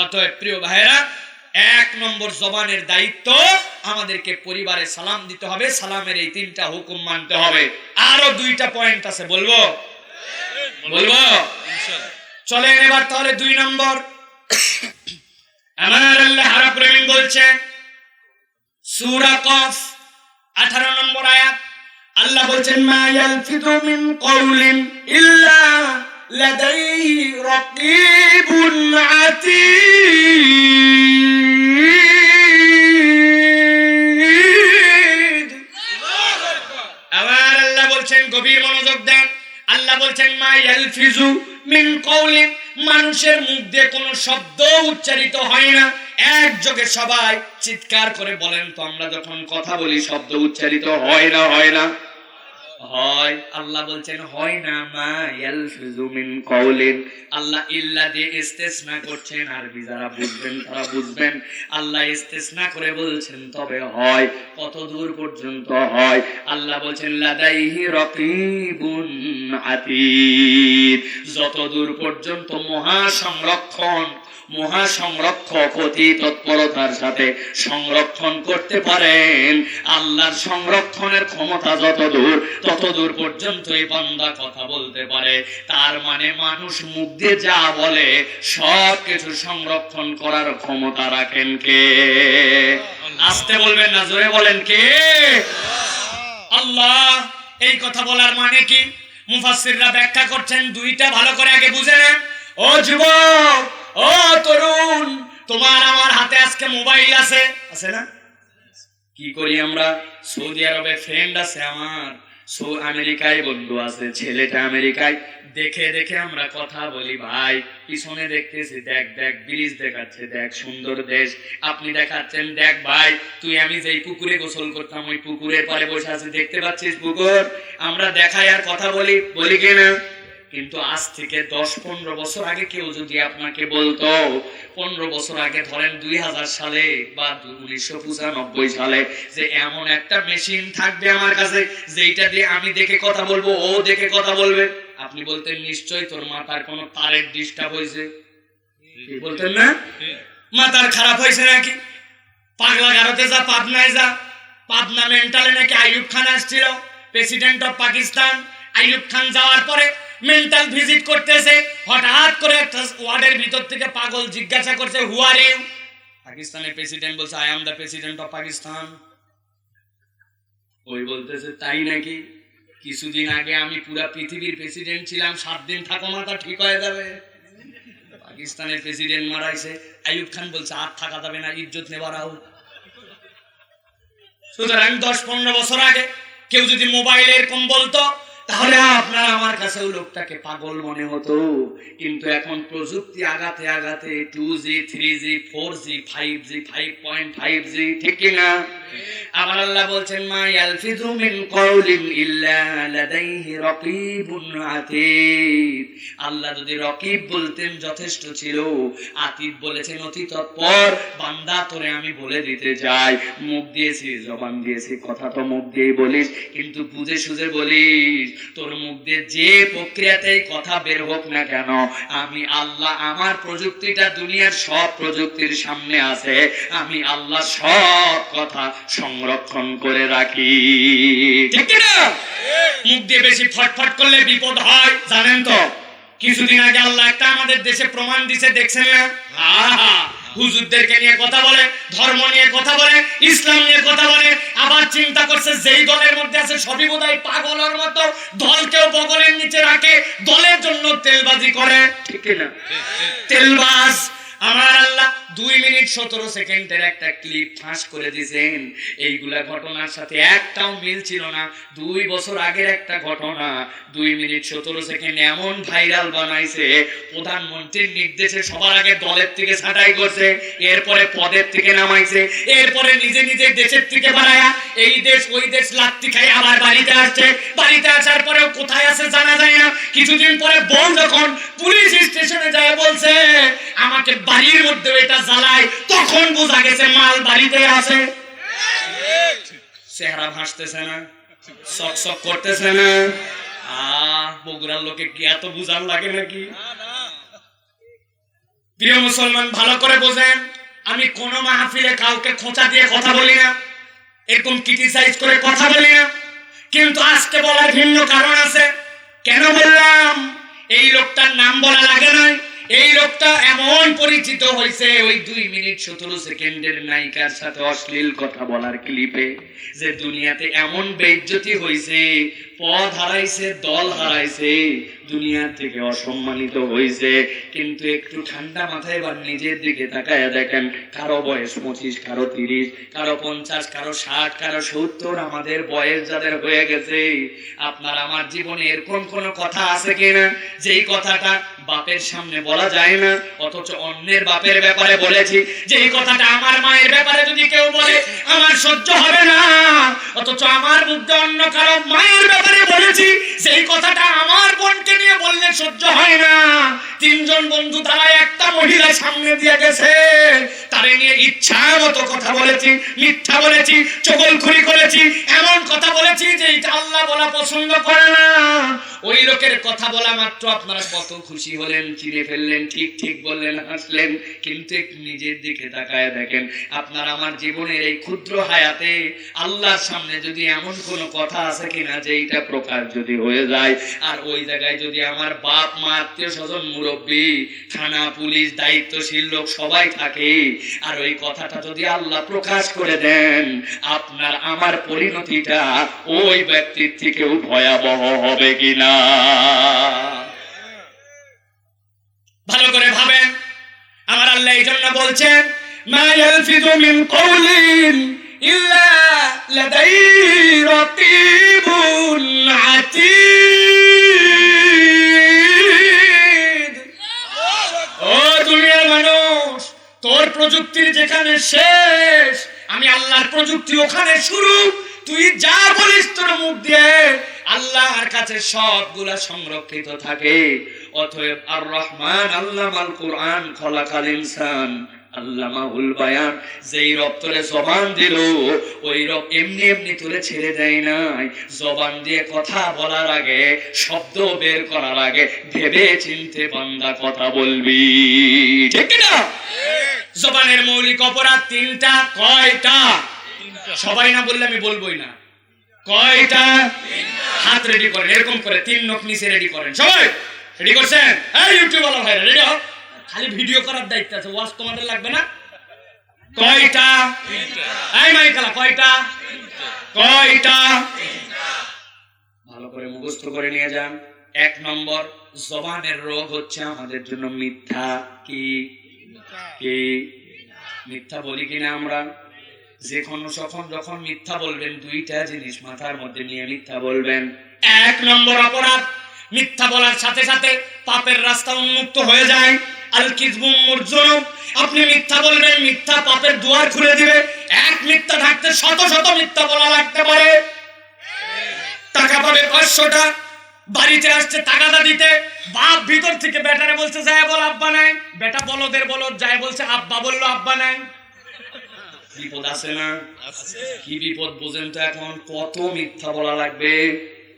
অতএব প্রিয় ভাইরা, 1 নম্বর জবানের দায়িত্ব, আমাদেরকে পরিবারে সালাম দিতে হবে, সালামের এই 3টা হুকুম মানতে হবে। আরো 2টা পয়েন্ট আছে, বলবো? চলেন এবার তাহলে 2 নম্বর। আমার আল্লাহ রাব্বুল আলামিন বলছেন সূরা কফ 18 নম্বর আয়াত, আল্লাহ বলছেন মা ইয়ালফিযু মিন কওলিন ইল্লা লাদাইহি রাকীবুন আতীদ। আবার আল্লাহ বলছেন, গভীর মনোযোগ দেন, আল্লাহ বলছেন মা ইয়ালফিযু মিন কওলিন, মানুষের মুখ দিয়ে কোনো শব্দ উচ্চারিত হয় না। একযোগে সবাই চিৎকার করে বলেন তো, আমরা যখন কথা বলি শব্দ উচ্চারিত হয় না? হয়। আল্লাহ বলছেন হয় না, মা ইয়ালফিযু মিন কওলিন, আল্লাহ ইল্লা দিয়ে ইস্তেসনা করছেন, আরবি যারা বুঝবেন তারা বুঝবেন। আল্লাহ ইস্তেসনা করে বলছেন তবে হয়। কত দূর পর্যন্ত হয়? আল্লাহ বলছেন লাদাইহি রাকীবুন আতীদ, যত দূর পর্যন্ত মহাসংরক্ষক অতি তৎপরতার সাথে সংরক্ষণ করতে পারেন। আল্লাহর সংরক্ষণের ক্ষমতা যত দূর, তত দূর পর্যন্ত এই বান্দা কথা বলতে পারে। তার মানে মানুষ মুখ দিয়ে যা বলে সব কিছু সংরক্ষণ করার ক্ষমতা রাখেন কে? আস্তে বলবেন না, জোরে বলেন কে? আল্লাহ। এই কথা বলার মানে কি? মুফাসসিররা ব্যাখ্যা করছেন 2টা, ভালো করে আগে বুঝে নেন। ও যুবক, ও তরুণ, তোমার আমার হাতে আজকে মোবাইল আছে না? কি করি আমরা? সৌদি আরবে ফ্রেন্ড আছে আমার, আমেরিকায় বন্ধু আছে, ছেলেটা আমেরিকায়, দেখে আমরা কথা বলি। ভাই পিছনে দেখতেছি, দেখ ব্রিজ দেখাচ্ছে, দেখ সুন্দর দেশ, আপনি দেখাচ্ছেন, দেখ ভাই তুই আমি যেই পুকুরে গোসল করতাম ওই পুকুরের পাড়ে বসে আছি, দেখতে পাচ্ছিস পুকুর? আমরা দেখাই আর কথা বলি কিনা? কিন্তু আজ থেকে 10-15 বছর আগে কেউ যদি আপনাকে বলতো, 15 বছর আগে ধরেন 2000 সালে বা 1995 সালে, যে এমন একটা মেশিন থাকবে আমার কাছে যেটা দিয়ে আমি দেখে কথা বলবো, ও দেখে কথা বলবে, আপনি বলতেন নিশ্চয়ই তোর মাথার কোনো তারের ডিস্টার্ব হয়েছে। বলতেন না? মাথার খারাপ হয়েছে নাকি? পাগলা গারোতে যা, পাবনায় যা, পাবনা মেন্টালে নাকি আইয়ুব খান আসছিল, প্রেসিডেন্ট অফ পাকিস্তান। আইয়ুব খান যাওয়ার পরে মেন্টাল ভিজিট করতেছে, হঠাৎ করে একটা ওয়ার্ডের ভিতর থেকে পাগল জিজ্ঞাসা করছে হু আর ইউ? পাকিস্তানের প্রেসিডেন্ট বলছে I am the president of Pakistan. ওই বলতেছে তাই নাকি? কিছুদিন আগে আমি পুরা পৃথিবীর প্রেসিডেন্ট ছিলাম, 7 দিন থাকো মাথা ঠিক হয়ে যাবে। পাকিস্তানের প্রেসিডেন্ট মারাইছে। আইয়ুব খান বলছে আর থাকা যাবে না, ইজ্জত নেবার আও। সুতরাং 10-15 বছর আগে কেউ যদি মোবাইলে এরকম বলতো তাহলে আপনার আমার কাছেও লোকটাকে পাগল মনে হতো। কিন্তু এখন প্রযুক্তি আগাতে আগাতে 2G 3G 4G 5G 5.5G, ঠিক কিনা? আমার আল্লাহ বলছেন মা ইয়ালফিযু মিন কাউলিন ইল্লা লাদাইহি রাকীবুন আতীদ। আল্লাহ যদি রকিব বলতেন যথেষ্ট ছিল, আতীদ বলেছেন অতি তৎপর। বান্দা তোরে আমি বলে দিতে চাই, মুখ দিয়েছি জবান দিয়েছি, কথা তো মুখ দিয়ে বলিস কিন্তু বুঝে সুঝে বলিস। তোর মুখ দিয়ে যে প্রক্রিয়াতেই কথা বের হোক না কেন, আমি আল্লাহ আমার প্রযুক্তিটা দুনিয়ার সব প্রযুক্তির সামনে আছে, আমি আল্লাহ সব কথা সংরক্ষণ করে রাখি, ঠিক না? মুখ দিয়ে বেশি ফটফট করলে বিপদ হয়, জানেন তো? কিছুদিন আগে আল্লাহ একটা আমাদের দেশে প্রমাণ দিছে, দেখছেন না? হুজুরদেরকে নিয়ে কথা বলে, ধর্ম নিয়ে কথা বলে, ইসলাম নিয়ে কথা বলে, আবার চিন্তা করছে যেই দলের মধ্যে আছে সবই বোধহয় পাগলের মতো, দলকেও বগলের নিচে রাখে, দলের জন্য তেলবাজি করে, ঠিক না? তেলবাজ। আমার আল্লাহ 2 মিনিট 17 সেকেন্ডের একটা ক্লিপ ফাঁস করে দিয়েছেন। এইগুলা ঘটনার সাথে একটাও মিল ছিল না। 2 বছর আগের একটা ঘটনা 2 মিনিট 17 সেকেন্ড এমন ভাইরাল বানাইছে, প্রধানমন্ত্রীর নির্দেশে সবার আগে দলের থেকে ছাঁটাই করছে, এরপরে পদের থেকে নামাইছে, এরপরে নিজে নিজে দেশের থেকে বাড়ায়া এই দেশ ওই দেশ লাত্তি খাই আবার বাড়িতে আসছে। বাড়িতে আসার পরেও কোথায় আছে জানা যায় না। কিছুদিন পরে বউ যখন পুলিশ স্টেশনে যায় বলছে আমাকে বাড়ির মধ্যে এটা জ্বালায়, তখন বোঝা গেছে মাল বাড়িতে আছে। চেহারা ভাসতেছে না, চক চক করতেছে না। বগুড়ার লোকে কি এত বুঝার লাগে নাকি? প্রিয় মুসলমান, ভালো করে বোঝেন, আমি কোন মাহফিলে কাউকে খোঁচা দিয়ে কথা বলি না, এরকম ক্রিটিসাইজ করে কথা বলি না। কিন্তু আজকে বলার ভিন্ন কারণ আছে। কেন বললাম? এই লোকটার নাম বলা লাগে নাই। এই লোকটা এমন পরিচিত হয়েছে ওই 2 মিনিট 17 সেকেন্ডের নায়িকার সাথে অশ্লীল কথা বলার ক্লিপে, যে দুনিয়াতে এমন বেইজ্জতি হয়েছে, পদ হারাইছে, দল হারাইছে, দুনিয়া থেকে অসম্মানিত হয়েছে। কিন্তু একটু ঠান্ডা মাথায় এবার নিজের দিকে তাকায় দেখেন, কারো বয়স 25, কারো 30, কারো 50, কারো 60, কারো 70। আমাদের বয়স যাদের হয়ে গেছে, আপনার আমার জীবনে এরকম কোন কথা আছে কিনা যেই কথাটা বাপের সামনে বলা যায় না, অথচ অন্যের বাপের ব্যাপারে বলেছি? যেই কথাটা আমার মায়ের ব্যাপারে যদি কেউ বলে আমার সহ্য হবে না, অথচ আমার মুখে অন্য কারো মায়ের ব্যাপারে বলেছি। সেই কথাটা আমার বোনকে নিয়ে বললে সহ্য হয় না। 3 জন বন্ধু তারা একটা মহিলা সামনে দিয়ে গেছে, তারে নিয়ে ইচ্ছা মতো কথা বলেছি, মিথ্যা বলেছি, চগলখড়ি করেছি, এমন কথা বলেছি যে এটা আল্লাহ বলা পছন্দ করে না। ওই লোকের কথা বলা মাত্র আপনারা কত খুশি হলেন, চিনে ফেললেন, ঠিক ঠিক বললেন, হাসলেন। কিন্তু নিজের দিকে তাকায় দেখেন, আপনার আমার জীবনের এই ক্ষুদ্র হায়াতে আল্লাহর সামনে যদি এমন কোনো কথা আছে কিনা যে এটা প্রকাশ যদি হয়ে যায়, আর ওই জায়গায় যদি আমার বাপ মা, আত্মীয় স্বজন, মুরব্বী, থানা পুলিশ, দায়িত্বশীল লোক সবাই থাকে, আর ওই কথাটা যদি আল্লাহ প্রকাশ করে দেন, আপনার আমার পরিণতিটা ওই ব্যক্তির থেকেও ভয়াবহ হবে কিনা ভালো করে ভাবেন। আমার আল্লাহ এই জন্য বলছেন মা ইয়ালফিযু মিন কাউলিন ইল্লা লাদাইহি রাকীবুন আতীদ। ও দুনিয়ার মানুষ, তোর প্রযুক্তির যেখানে শেষ, আমি আল্লাহর প্রযুক্তি ওখানে শুরু। তুই যা বলিস তোর মুখ দিয়ে আল্লাহর কাছে সবগুলা সংরক্ষিত থাকে। অতএব আর রহমান আল্লামাল কুরআন খলাকাল ইনসান আল্লামাহুল বায়ান। যেই রব তোরে জবান দিল, ওই রব এমনি এমনি তোরে ছেড়ে দেয় নাই। জবান দিয়ে কথা বলার আগে, শব্দ বের করার আগে ভেবে চিন্তে বান্দা কথা বলবি, ঠিক না? জবানের মৌলিক অপরাধ 3টা। কয়টা? সবাই না বললে আমি বলবোই না। কয়টা? হাত রেডি করেন, এরকম করে 3 নখ নিচে রেডি করেন। সবাই রেডি করছেন? এই ইউটিউব ওয়ালা ভাইরা রেডি হও। খালি ভিডিও করার দায়িত্ব আছে, ওয়াজ তোমাদের লাগবে না। কয়টা? এই মাইকালা কয়টা? কয়টা? ভালো করে মুখস্থ করে নিয়ে যান। 1 নম্বর, জবানের রোগ হচ্ছে আমাদের জন্য মিথ্যা। কি কি মিথ্যা বলি কিনা আমরা? যে কোনো যখন মিথ্যা বলবেন দুইটা জিনিস মাথার মধ্যে নিয়ে মিথ্যা বলবেন। এক নম্বর অপরাধ, মিথ্যা বলার সাথে সাথে পাপের রাস্তা উন্মুক্ত হয়ে যায়। আল কিযবু মুরজুনুব, আপনি মিথ্যা বলবেন, মিথ্যা পাপের দুয়ার খুলে দিবে। এক মিথ্যা ঢাকতে শত শত মিথ্যা বলা লাগতে পারে। টাকা পাবে 500টা, বাড়িতে আসছে টাকাটা দিতে, বাপ ভিতর থেকে বেটারে বলছে যায় বল আব্বা নাই, বেটা বলদের বলদ যায় বলছে আব্বা বললো আব্বা নাই। বিপদ আছে না? কি বিপদ বোঝেন তো। এখন কত মিথ্যা বলা লাগবে,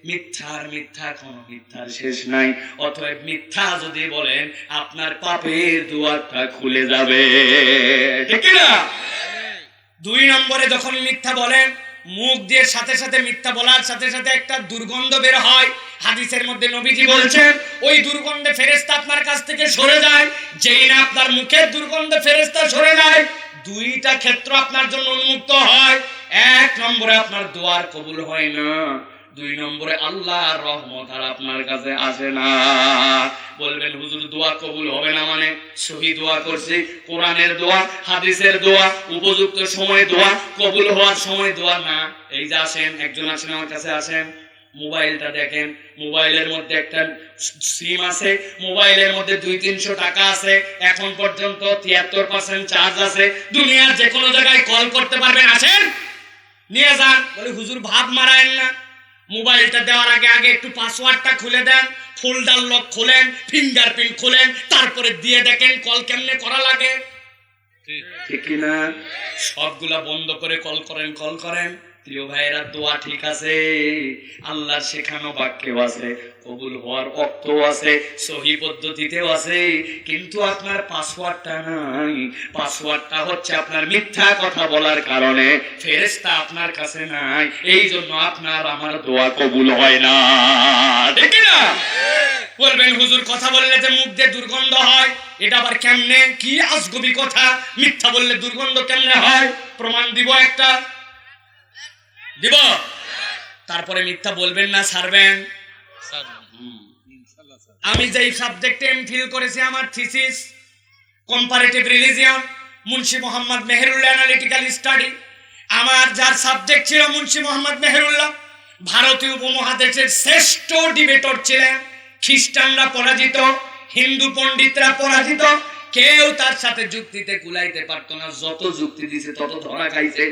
মিথ্যা কোনো মিথ্যার শেষ নাই। অতএব মিথ্যা যদি বলেন আপনার পাপের দুয়ারটা খুলে যাবে, ঠিক না? 2 নম্বরে যখন মিথ্যা বলেন, মুখ দিয়ে সাথে সাথে মিথ্যা বলার সাথে সাথে একটা দুর্গন্ধ বের হয়। হাদিসের মধ্যে নবীজি বলছেন ওই দুর্গন্ধে ফেরেশতা আপনার কাছ থেকে সরে যায়। যেই না আপনার মুখের দুর্গন্ধে ফেরেশতা সরে যায়, 2টা ক্ষেত্র আপনার জন্য উন্মুক্ত হয়। 1 নম্বরে আপনার দোয়ার কবুল হয় না, 2 নম্বরে আল্লাহর রহমত আর আপনার কাছে আসে না। বলবেন হুজুর দোয়া কবুল হবে না মানে? সহি দোয়া করছি, কোরআনের দোয়া, হাদিসের দোয়া, উপযুক্ত সময় দোয়া, কবুল হওয়ার সময় দোয়া না। এই যে আসেন, একজন আসেন আমার কাছে, আসেন, মোবাইলটা দেখেন, মোবাইলের মধ্যে একটা সিম আছে, মোবাইলের মধ্যে 200-300 টাকা আছে, এখন পর্যন্ত 73% চার্জ আছে, দুনিয়ার যে কোনো জায়গায় কল করতে পারবেন, আসেন নিয়ে যান। বলে হুজুর ভাব মারায়েন না, মোবাইলটা দেওয়ার আগে আগে একটু পাসওয়ার্ডটা খুলে দেন, ফোল্ডার লক খোলেন, ফিঙ্গারপ্রিন্ট খোলেন, তারপরে দিয়ে দেখেন কল কেমনে করা লাগে, ঠিক কিনা? সবগুলা বন্ধ করে কল করেন। প্রিয় ভাইয়েরা, দোয়া ঠিক আছে, আল্লাহর শেখানো বাক্যেও আছে, কবুল হওয়ার অক্তও আছে, সহি পদ্ধতিতেও আছে, কিন্তু আপনার পাসওয়ার্ডটা নাই। পাসওয়ার্ডটা হচ্ছে আপনার মিথ্যা কথা বলার কারণে ফেরেশতা আপনার কাছে নাই, এই জন্য আপনার আমার দোয়া কবুল হয় না, ঠিক না? বলবেন হুজুর কথা বললে যে মুখ দিয়ে দুর্গন্ধ হয়, এটা আবার কেমনে? কি আজগবি কথা, মিথ্যা বললে দুর্গন্ধ কেমনে হয়? প্রমাণ দিব একটা, দিব। তারপরে মিথ্যা বলবেন না, ছাড়বেন। আমি যেই সাবজেক্টে এমফিল করেছি, আমার thesis comparative religion, Munshi Mohammad Meherullah analytical study, আমার যার সাবজেক্ট ছিল মুন্সি মোহাম্মদ মেহেরুল্লাহ, ভারতীয় উপমহাদেশের শ্রেষ্ঠ ডিবেটর ছিলেন। খ্রিস্টানরা পরাজিত, হিন্দু পণ্ডিতরা পরাজিত, কেউ তার সাথে যুক্তিতে কুলাইতে পারতো না, যত যুক্তি দিছে তত ধরা খাইছে।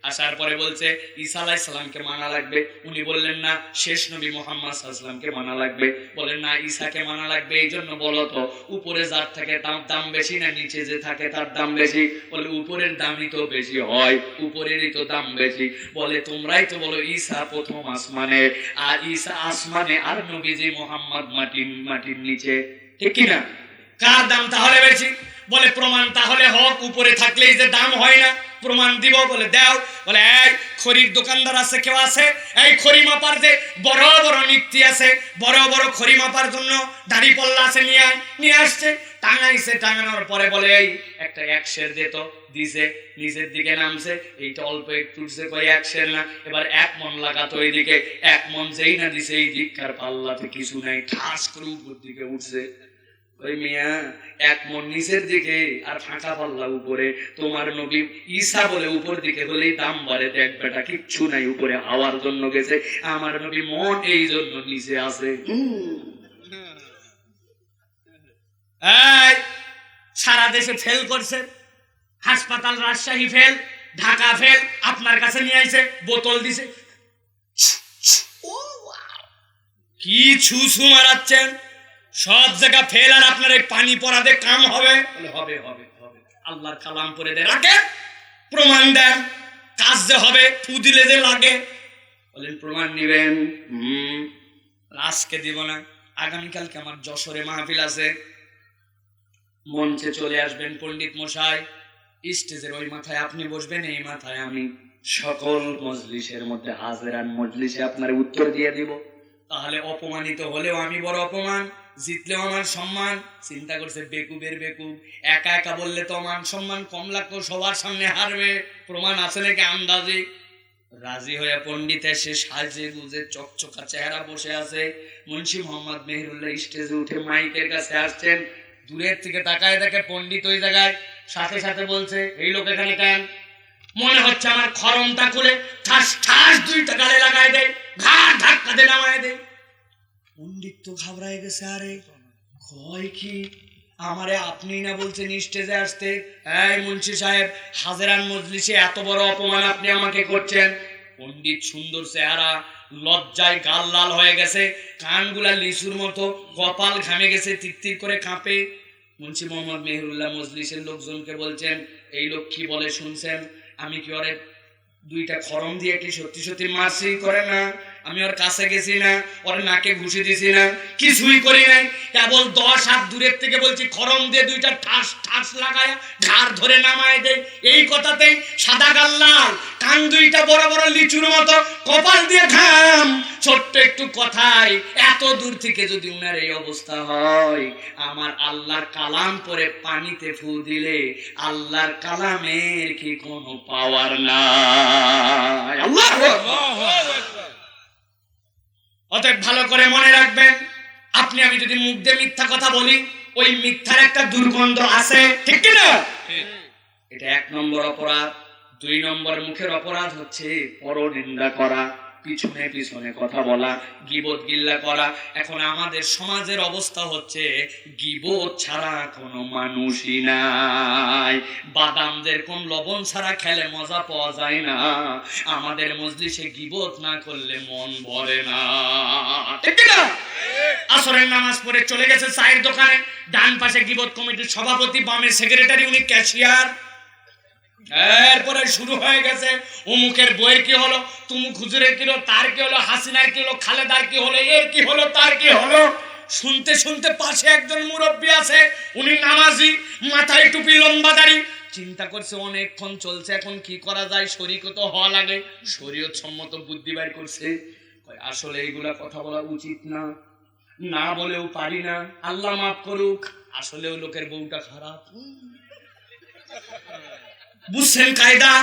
আসার পরে বলছে ঈসা আলাইহিস সালামকে মানা লাগবে। উনি বললেন না, শেষ নবী মুহাম্মদ সাল্লাল্লাহু আলাইহি ওয়াসাল্লামকে মানা লাগবে। বলেন না, ঈসাকে মানা লাগবে। এই জন্য বলো তো, উপরে যার থাকে তার দাম বেশি না নিচে যে থাকে তার দাম বেশি? বলে উপরের দামই তো বেশি হয়, উপরেরই তো দাম বেশি। বলে তোমরাই তো বলো ঈসা প্রথম আসমানে, আর ঈসা আসমানে, আর নবীজি মুহাম্মদ মাটির নিচে, ঠিক কি না? কার দাম তাহলে বেশি? বলে প্রমাণ তাহলে হোক, উপরে থাকলেই যে দাম হয় না, প্রমাণ দিব। বলে দাও। বলে এই খড়ির দোকানদার আছে, কেউ আছে? এই খড়ি মাপার যে বড় বড় নিত্যি আছে, বড় বড় খড়ি মাপার জন্য দাড়ি পল্লা আছে, নিয়ে আসছে, টাঙাইছে। টাঙানোর পরে বলে এই একটা 1 সের দে তো, দিছে, নিচের দিকে নামছে, এইটা অল্প একটু উঠছে, কই 1 সের না, এবার 1 মন লাগাতো এইদিকে, 1 মন যেই না দিছে, এই দিককার পাল্লাতে কিছু নাই, ঠাস করে উপর দিকে উঠছে। ওই মিয়া 1 মন নিচের দিকে আর ফাঁকা পাল্লা উপরে। তোমার নবী ঈসা বলে উপর দিকে হলেই দাম বাড়ে, দেখ বেটা কিচ্ছু নাই, উপরে হাওয়ার জন্য গেছে, আমার নবী মন এই জন্য নিচে আছে। সারা দেশে ফেল করছে, হাসপাতাল রাজশাহী ফেল, ঢাকা ফেল, আপনার কাছে নিয়ে আইছে, বোতল দিছে, কি ছুছু মারাচ্ছেন, সব জায়গা ফেল, আর আপনার এই পানি পড়াতে কাম হবে? হবে হবে হবে, আল্লাহর কালাম পড়ে দেন, আগে প্রমাণ দেন, কাজ যে হবে, ফু দিলে যে লাগে। বলেন প্রমাণ নিবেন? আজকে দিব না, আগামীকালকে আমার যশোরে মাহফিল আছে, মঞ্চে চলে আসবেন পণ্ডিত মশাই, স্টেজের ওই মাথায় আপনি বসবেন, এই মাথায় আমি, সকল মজলিসের মধ্যে হাজিরান মজলিসে আপনার উত্তর দিয়ে দিব। তাহলে অপমানিত হলেও আমি বড় অপমান, জিতলেও আমার সম্মান। চিন্তা করছে বেকুবের বেকুব, একা একা বললে তো মান সম্মান কম লাগতো, সবার সামনে হারবে। প্রমাণ আছে নাকি আন্দাজে? রাজি হয়ে পণ্ডিত এসে সাজে গুজে চকচকা চেহারা বসে আছে। মুন্সি মোহাম্মদ মেহেরুল্লাহ স্টেজে উঠে মাইকের কাছে আসছেন, দূরের থেকে তাকায় দেখে পণ্ডিত ওই জায়গায়, সাথে সাথে বলছে এই লোক এখানে কেন? মনে হচ্ছে আমার খরমটা খুলে ঠাস ঠাস দুইটা গালে লাগাই দেয়, ঘাড় ধাক্কা দিয়ে নামায় দেয়। পণ্ডিত তো ঘাবড়ায় গেছে, আরে কয় কি আমারে আপনি না বলছেন স্টেজে আসতে? এই মুন্সি সাহেব, হাজেরান মজলিসে এত বড় অপমান আপনি আমাকে করছেন। পণ্ডিত সুন্দর চেহারা, লজ্জায় গাল লাল হয়ে গেছে, কানগুলা লিচুর মতো, কপাল ঘামে গেছে, তিত্তির করে কাঁপে। মুন্সি মোহাম্মদ মেহেরুল্লাহ মজলিসের লোকজনকে বলছেন, এই লোক কি বলে শুনছেন? আমি কি ওরে দুইটা খরম দিয়ে কি সত্যি সত্যি মারছি? করে না, আমি ওর কাছে গেছি না, ওর নাকে ঘুষি দিছি না, কিছুই করি নাই। কেবল 10 হাত দূরের থেকে বলছি খরম দিয়ে দুইটা ঠাস ঠাস লাগায়া ঘাড় ধরে নামায় দেয়। এই কথাতেই সাদা গাল লাল, কান দুইটা বড় বড় লিচুর মতো, কপাল দিয়ে ঘাম। ছোট্ট একটু কথায় এত দূর থেকে যদি উনার এই অবস্থা হয়, আমার আল্লাহর কালাম পরে পানিতে ফু দিলে আল্লাহর কালামের কি কোনো পাওয়ার নাই? আল্লাহু আকবার। অতএব ভালো করে মনে রাখবেন, আপনি আমি যদি মুখ দিয়ে মিথ্যা কথা বলি, ওই মিথ্যার একটা দুর্গন্ধ আছে, ঠিক কি না? এটা 1 নম্বর অপরাধ। 2 নম্বর মুখের অপরাধ হচ্ছে পরনিন্দা করা, পিছনে পিছনে কথা বলা, গীবত গিল্লা করা। এখন আমাদের সমাজের অবস্থা হচ্ছে গীবত ছাড়া কোনো মানুষই নাই। বাদাম যেরকম লবণ ছাড়া খেলে মজা পাওয়া যায় না, আমাদের মজলিসে গীবত না করলে মন ভরে না, ঠিক না? আসরের নামাজ পড়ে চলে গেছে চায়ের দোকানে, ডান পাশে গীবত কমিটির সভাপতি, বামে সেক্রেটারি, উনি ক্যাশিয়ার। এরপরে শুরু হয়ে গেছে, অমুকের বইয়ের কি হলো, তুমুক হুজুরের কি হলো, তার কি হলো, হাসিনার কি হলো, খালেদার কি হলো, এর কি হলো, তার কি হলো। শুনতে শুনতে পাশে একজন মুরব্বী আছে, উনি নামাজি, মাথায় টুপি, লম্বা দাড়ি। চিন্তা করছে অনেকক্ষণ চলছে, এখন কি করা যায়, শরীয়ত তো হওয়া লাগে। শরীয়ত সম্মত বুদ্ধি বাইর করছে, আসলে এইগুলা কথা বলা উচিত না, না বলেও পারি না, আল্লাহ মাফ করুক, আসলেও লোকের বউটা খারাপ। বুঝছেন কায়দা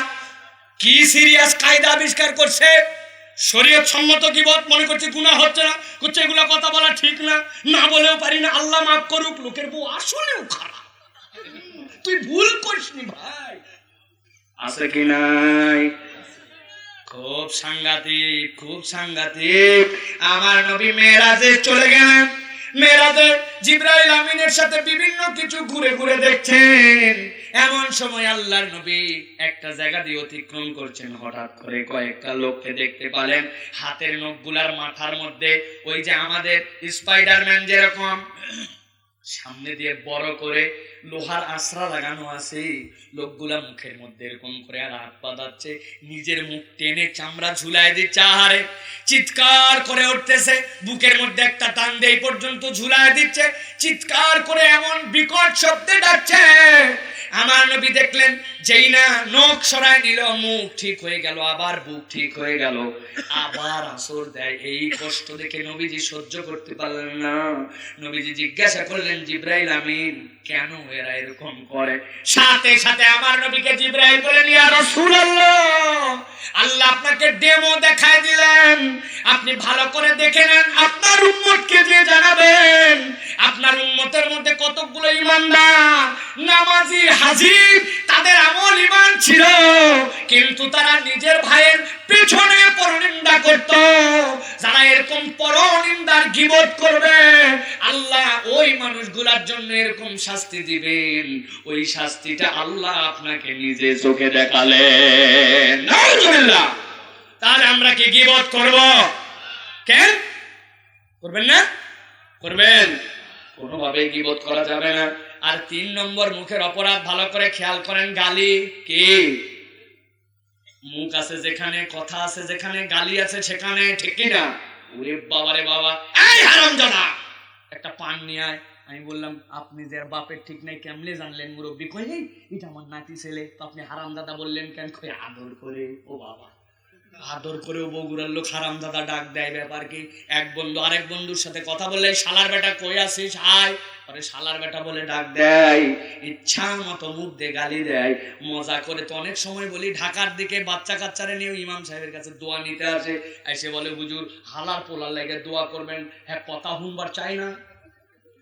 কি? সিরিয়াস কায়দা আবিষ্কার করছে। শরীয়ত সম্মত গীবত মনে করছে গুনাহ হচ্ছে না, করছে এগুলা কথা বলা ঠিক না, না বলেও পারি না, আল্লাহ মাফ করুক, লোকের বউ আসলেও খারাপ। তুই ভুল করিসনি ভাই, আছে কি নাই? খুব সাংঘাতিক, খুব সাংঘাতিক। আমার নবী মেরাজে চলে গেলেন। মেরাজে জিবরাইল আমিনের সাথে বিভিন্ন কিছু ঘুরে ঘুরে দেখছেন। এমন সময় আল্লাহর নবী একটা জায়গা দিয়ে অতিক্রম করছেন, হঠাৎ করে কয়েকটা লোককে দেখতে পেলেন। হাতের নখগুলার মাথার মধ্যে ওই যে আমাদের স্পাইডারম্যান যেরকম সামনে দিয়ে বড় করে লোহার আশ্রা লাগানো আছে, লোকগুলা মুখের মধ্যে এরকম করে আর হাত বাঁধাচ্ছে, নিজের মুখ টেনে চামড়া ঝুলাই দিচ্ছে, আহারে চিৎকার করে উঠতেছে, বুকের মধ্যে একটা টান দিয়ে এই পর্যন্ত ঝুলাই দিচ্ছে, চিৎকার করে এমন বিকট শব্দে ডাকছে। আমার নবী দেখলেন, যেই না নখ সরায় নিল, মুখ ঠিক হয়ে গেল, আবার বুক ঠিক হয়ে গেল, আবার আসর দেয়। এই কষ্ট দেখে নবীজি সহ্য করতে পারলেন না। নবীজি জিজ্ঞাসা করলেন, জিবরাইল আমিন, কেন এরা এরকম করে? সাথে সাথে আমার নবীকে জিবরাইল বলেন, ইয়া রাসূলুল্লাহ, আল্লাহ আপনাকে ডেমো দেখায় দিলেন, আপনি ভালো করে দেখে নেন, আপনার উম্মতকে দিয়ে জানাবেন আপনার উম্মতের মধ্যে কতগুলো ঈমানদার, নামাজি, হাজী, তাদের আমল ঈমান ছিল, কিন্তু তারা নিজের ভাইয়ের পেছনে পরনিন্দা করত। যারা এরকম পরনিন্দার গীবত করবে, আল্লাহ ওই মানুষগুলোর জন্য এরকম শাস্তি দিবেন। ওই শাস্তিটা আল্লাহ আপনাকে নিজে চোখে দেখালেন। নাউজুবিল্লাহ। তাহলে আমরা কি গীবত করব? কেন করবেন না? করবেন, কোনোভাবে গীবত করা যাবে না। আর 3 নম্বর মুখের অপরাধ, ভালো করে খেয়াল করেন, গালি। কি? মুখ আছে যেখানে, কথা আছে যেখানে, গালি আছে সেখানে, ঠিক কি না? ওরে বাবা রে বাবা, এই হারামজাদা, একটা পান নিয়ে আয়। আমি বললাম, আপনি যে বাপের ঠিক নাই কেমনে জানলেন? মুরব্বী কই, এটা আমার নাতি ছেলে। তো আপনি হারামজাদা বললেন কেন? কই আদর করে। ও বাবা, আদর করেও বগুড়ার লোক হারামজাদা ডাক দেয়, ব্যাপার কি? এক বন্ধু আরেক বন্ধুর সাথে কথা বললে, শালার বেটা কই আছিস, আয়। পরে শালার বেটা বলে ডাক দেয়, ইচ্ছা মতো মুখ দিয়ে গালি দেয়। মজা করে তো অনেক সময় বলি, ঢাকার দিকে বাচ্চা কাচ্চারা নিয়ে ইমাম সাহেবের কাছে দোয়া নিতে আসে, এসে বলে, হুজুর হালার পোলার লাগে দোয়া করবেন। হ্যাঁ, কথা হুনবার চাই না,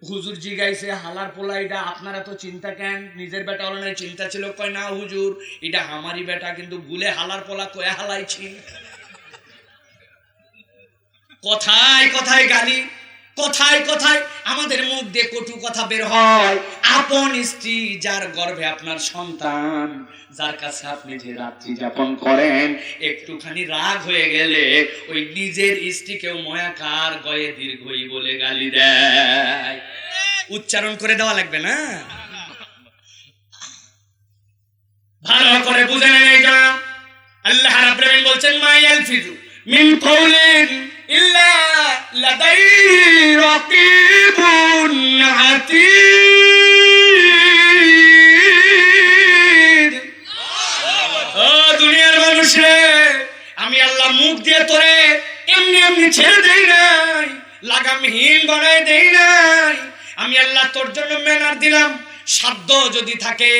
হুজুর জিগাইছে হালার পোলা এটা আপনারা তো চিন্তা কেন নিজের বেটা হলো না চিন্তা ছিল কয় না হুজুর এটা আমারই বেটা কিন্তু ভুলে হালার পোলা কয়ে হালাইছি কথায় কথায় গালি কথায় কথায় আমাদের মুখ দিয়ে কটু কথা বের হয় আপন স্ত্রী যার গর্ভে আপনার সন্তান যার কাছে আপনি যে রাত্রি যাপন করেন একটুখানি রাগ হয়ে গেলে ওই নিজের স্ত্রীকেও ময়াকার গয়ে দীর্ঘই বলে গালি দেয় উচ্চারণ করে দেওয়া লাগবে না ভালো করে বুঝে নেন এই জন্য আল্লাহ রাব্বুল আলামিন বলছেন মা ইয়ালফিজু মিন কওলিন ইল্লা লাদাইহি রাকিবুন আতীদ ও দুনিয়ার মানুষে আমি আল্লাহ মুখ দিয়ে তোরে এমনি এমনি ছেড়ে দেই নাই লাগামহীন বানায় দেই নাই আমি আল্লাহ তোর জন্য মেনার দিলাম সাধ্য যদি থাকে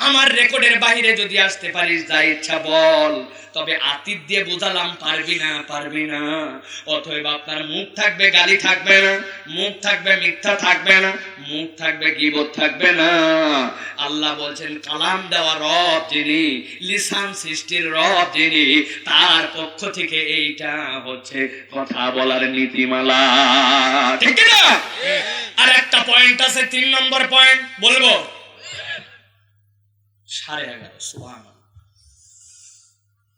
আমার রেকর্ডের বাইরে যদি আসতে পারিস যা ইচ্ছা বল তবে আতীত দিয়ে বোঝালাম পারবি না অতএব আপনার মুখ থাকবে গালি থাকবে না মুখ থাকবে মিথ্যা থাকবে না মুখ থাকবে গীবত থাকবে না আল্লাহ বলছেন কালাম দেওয়া রব যিনি লিসান সৃষ্টির রব যিনি তার পক্ষ থেকে এইটা হচ্ছে কথা বলার নীতিমালা ঠিক না আর একটা পয়েন্ট আছে 3 নম্বর পয়েন্ট বলবো 11:30 সুবহানাল্লাহ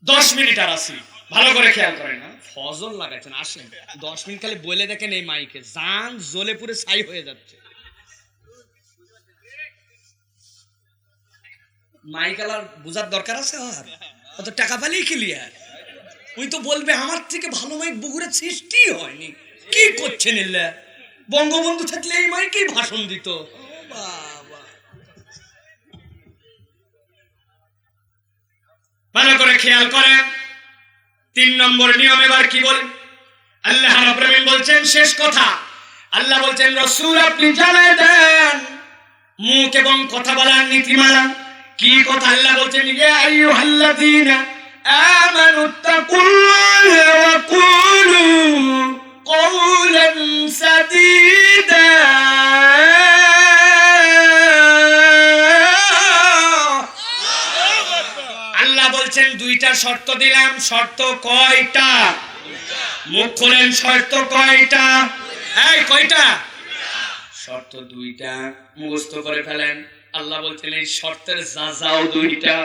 10 মিনিট আর আছি ভালো করে খেয়াল করেন না ফজর লাগাইছেন আসেন 10 মিনিট খালি বলে দেখেন এই মাইকে জান জ্বলে পুরো ছাই হয়ে যাচ্ছে মাইকালার বুঝার দরকার আছে আর কত টাকা পেলেই ক্লিয়ার ওই তো বলবে আমার থেকে ভালো মাইক বগুড়ার সৃষ্টি হয়নি কি করছেন এলা বঙ্গবন্ধু থাকলে এই মাইকেই ভাষণ দিত বাবা ভালো করে খেয়াল করেন 3 নম্বর নিয়ম এবার কি বলেন আল্লাহ রাব্বুল আলামিন বলছেন শেষ কথা আল্লাহ বলছেন রাসূল আপনি জানায় দেন মুখ এবং কথা বলার নীতিমালা কি কথা আল্লাহ বলছেন ইয়া আইয়ুহাল্লাযীনা আমানুত্তাকুল্লাহা ওয়া কুলু কওলান সাদীদা আল্লাহ বলছেন দুইটা শর্ত দিলাম শর্ত কয়টা মুখ খোলেন শর্ত কয়টা এই কয়টা শর্ত দুইটা মুখস্থ করে ফেলেন আল্লাহ বলছেন এই শর্তের যাজাও দুইটা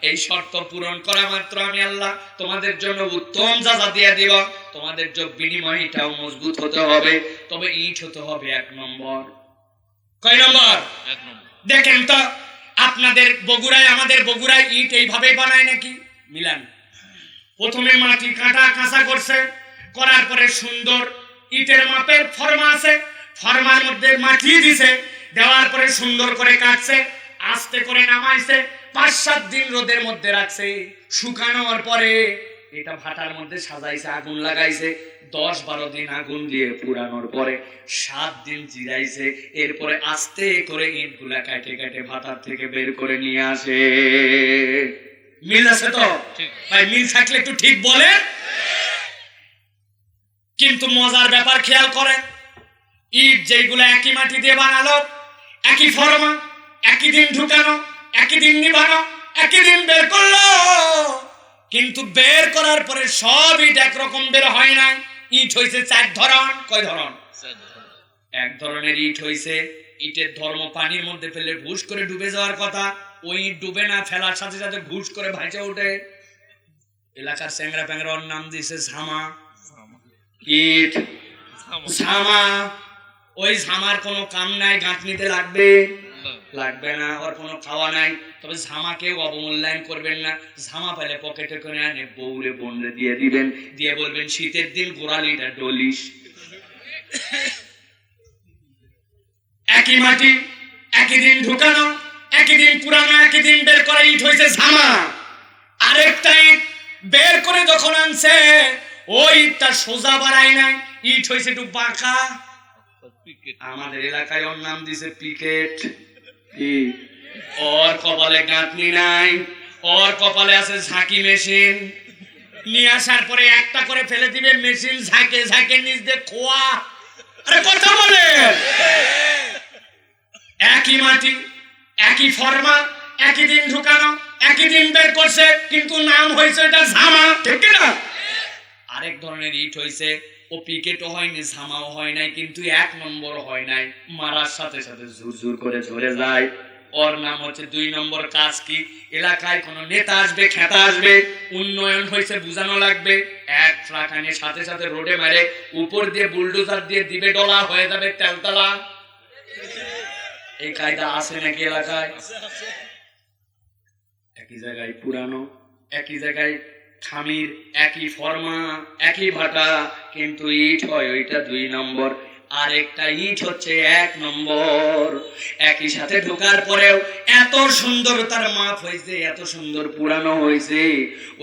এই শর্ত পূরণ করা মাত্র আমি আল্লাহ তোমাদের জন্য উত্তম যাজা দিয়ে দিব তোমাদের যোগ বিনিময় এটাও মজবুত হতে হবে তবে ইট হতে হবে 1 নম্বর কয় নম্বর 1 নম্বর দেখেন তো আপনাদের বগুড়ায় আমাদের বগুড়ায় ইট এইভাবেই বানায় নাকি মিলান প্রথমে মাটি কাটা কাঁচা করছে করার পরে সুন্দর ইটের মাপের ফর্মা আছে ফর্মার মধ্যে মাটি দিছে দেওয়ার পরে সুন্দর করে কাটছে আস্তে করে নামাইছে 5-7 দিন রোদের মধ্যে রাখছে শুকানোর পরে এটা ভাটার মধ্যে সাজাইছে আগুন লাগাইছে 10-12 দিন আগুন দিয়ে পুরানোর পরে 7 দিন জিরাইছে এরপরে আস্তে করে ইটগুলা কাটে কাটে ভাটার থেকে বের করে নিয়ে আসে মিল আছে তো ভাই মিল থাকলে একটু ঠিক বলে কিন্তু মজার ব্যাপার খেয়াল করেন ইট যেগুলো একই মাটি দিয়ে বানালো একই ফর্মা একই দিন ঢুকানো একই দিন নিবানো একই দিন বের করলো কিন্তু বের করার পরে সব ইট একরকম বের হয় না ইট হইছে 4 ধরন কয় ধরন 4 ধরন এক ধরনের ইট হইছে ইটের ধর্ম পানির মধ্যে ফেলে ঘুষ করে ডুবে যাওয়ার কথা ওই ইট ডুবে না ফেলার সাথে সাথে ঘুষ করে ভাইচা ওঠে এলাকার স্যাংরা প্যাংরার নাম দিয়েছে ঝামা ইট ঝামা ওই ঝামার কোনো কাম নাই গাঁথনিতে লাগবে না ওর কোনো খাওয়া নাই তবে ঝামাকেও অবমূল্যায়ন করবেন না ঝামা পেলে পকেটে করে আনে বউলে বনলে দিয়ে দিবেন দিয়ে বলবেন শীতের দিন গোড়ালিটা ডলিস একই মাটি একই দিন ঢুকানো একই দিন পুরানো একই দিন বের করা ইট হয়েছে ঝামা আরেকটা ইট বের করে যখন আনছে ওই ইটটা সোজা বাড়ায় নাই ইট হয়েছে একটু বাঁকা আমাদের এলাকায় ওর নাম দিছে পিকেট ওর কপালে গাঁথনি নাই ওর কপালে আছে ঝাঁকি মেশিন নিয়ে আসার পরে একটা করে ফেলে দিবে মেশিন ঝাঁকে ঝাঁকে নিচ দিয়ে খোয়া আরে কথা বলে একই মাটি, একই ফর্মা, একই দিন ঢুকানো, একই দিন বের করছে, কিন্তু নাম হয়েছে এটা ঝামা, ঠিক না? আরেক ধরনের ইট হয়েছে, ও পিকেটও হয়নি, ঝামাও হয় নাই, কিন্তু 1 নম্বর হয় নাই, মারার সাথে সাথে ঝুরঝুর করে ঝরে যায়। ওর নাম হচ্ছে 2 নম্বর। কাজ কি? এলাকায় কোনো নেতা আসবে, খেতা আসবে, উন্নয়ন হয়েছে বুঝানো লাগবে, 1 ট্রাক আনে সাথে সাথে রোডে মারে, উপর দিয়ে বুলডোজার দিয়ে দিবে ডলা, হয়ে যাবে তেলতলা। এই কায়দা আছে নাকি এলাকায়? একই জায়গায় পুরানো, একই জায়গায় খামির, একই ফর্মা, একই ভাটা, কিন্তু ইট হয় ওইটা 2 নম্বর, আরেকটা ইট হচ্ছে 1 নম্বর। একই সাথে ঢোকার পরেও এত সুন্দর তার মাপ হয়েছে, এত সুন্দর পুরানো হয়েছে,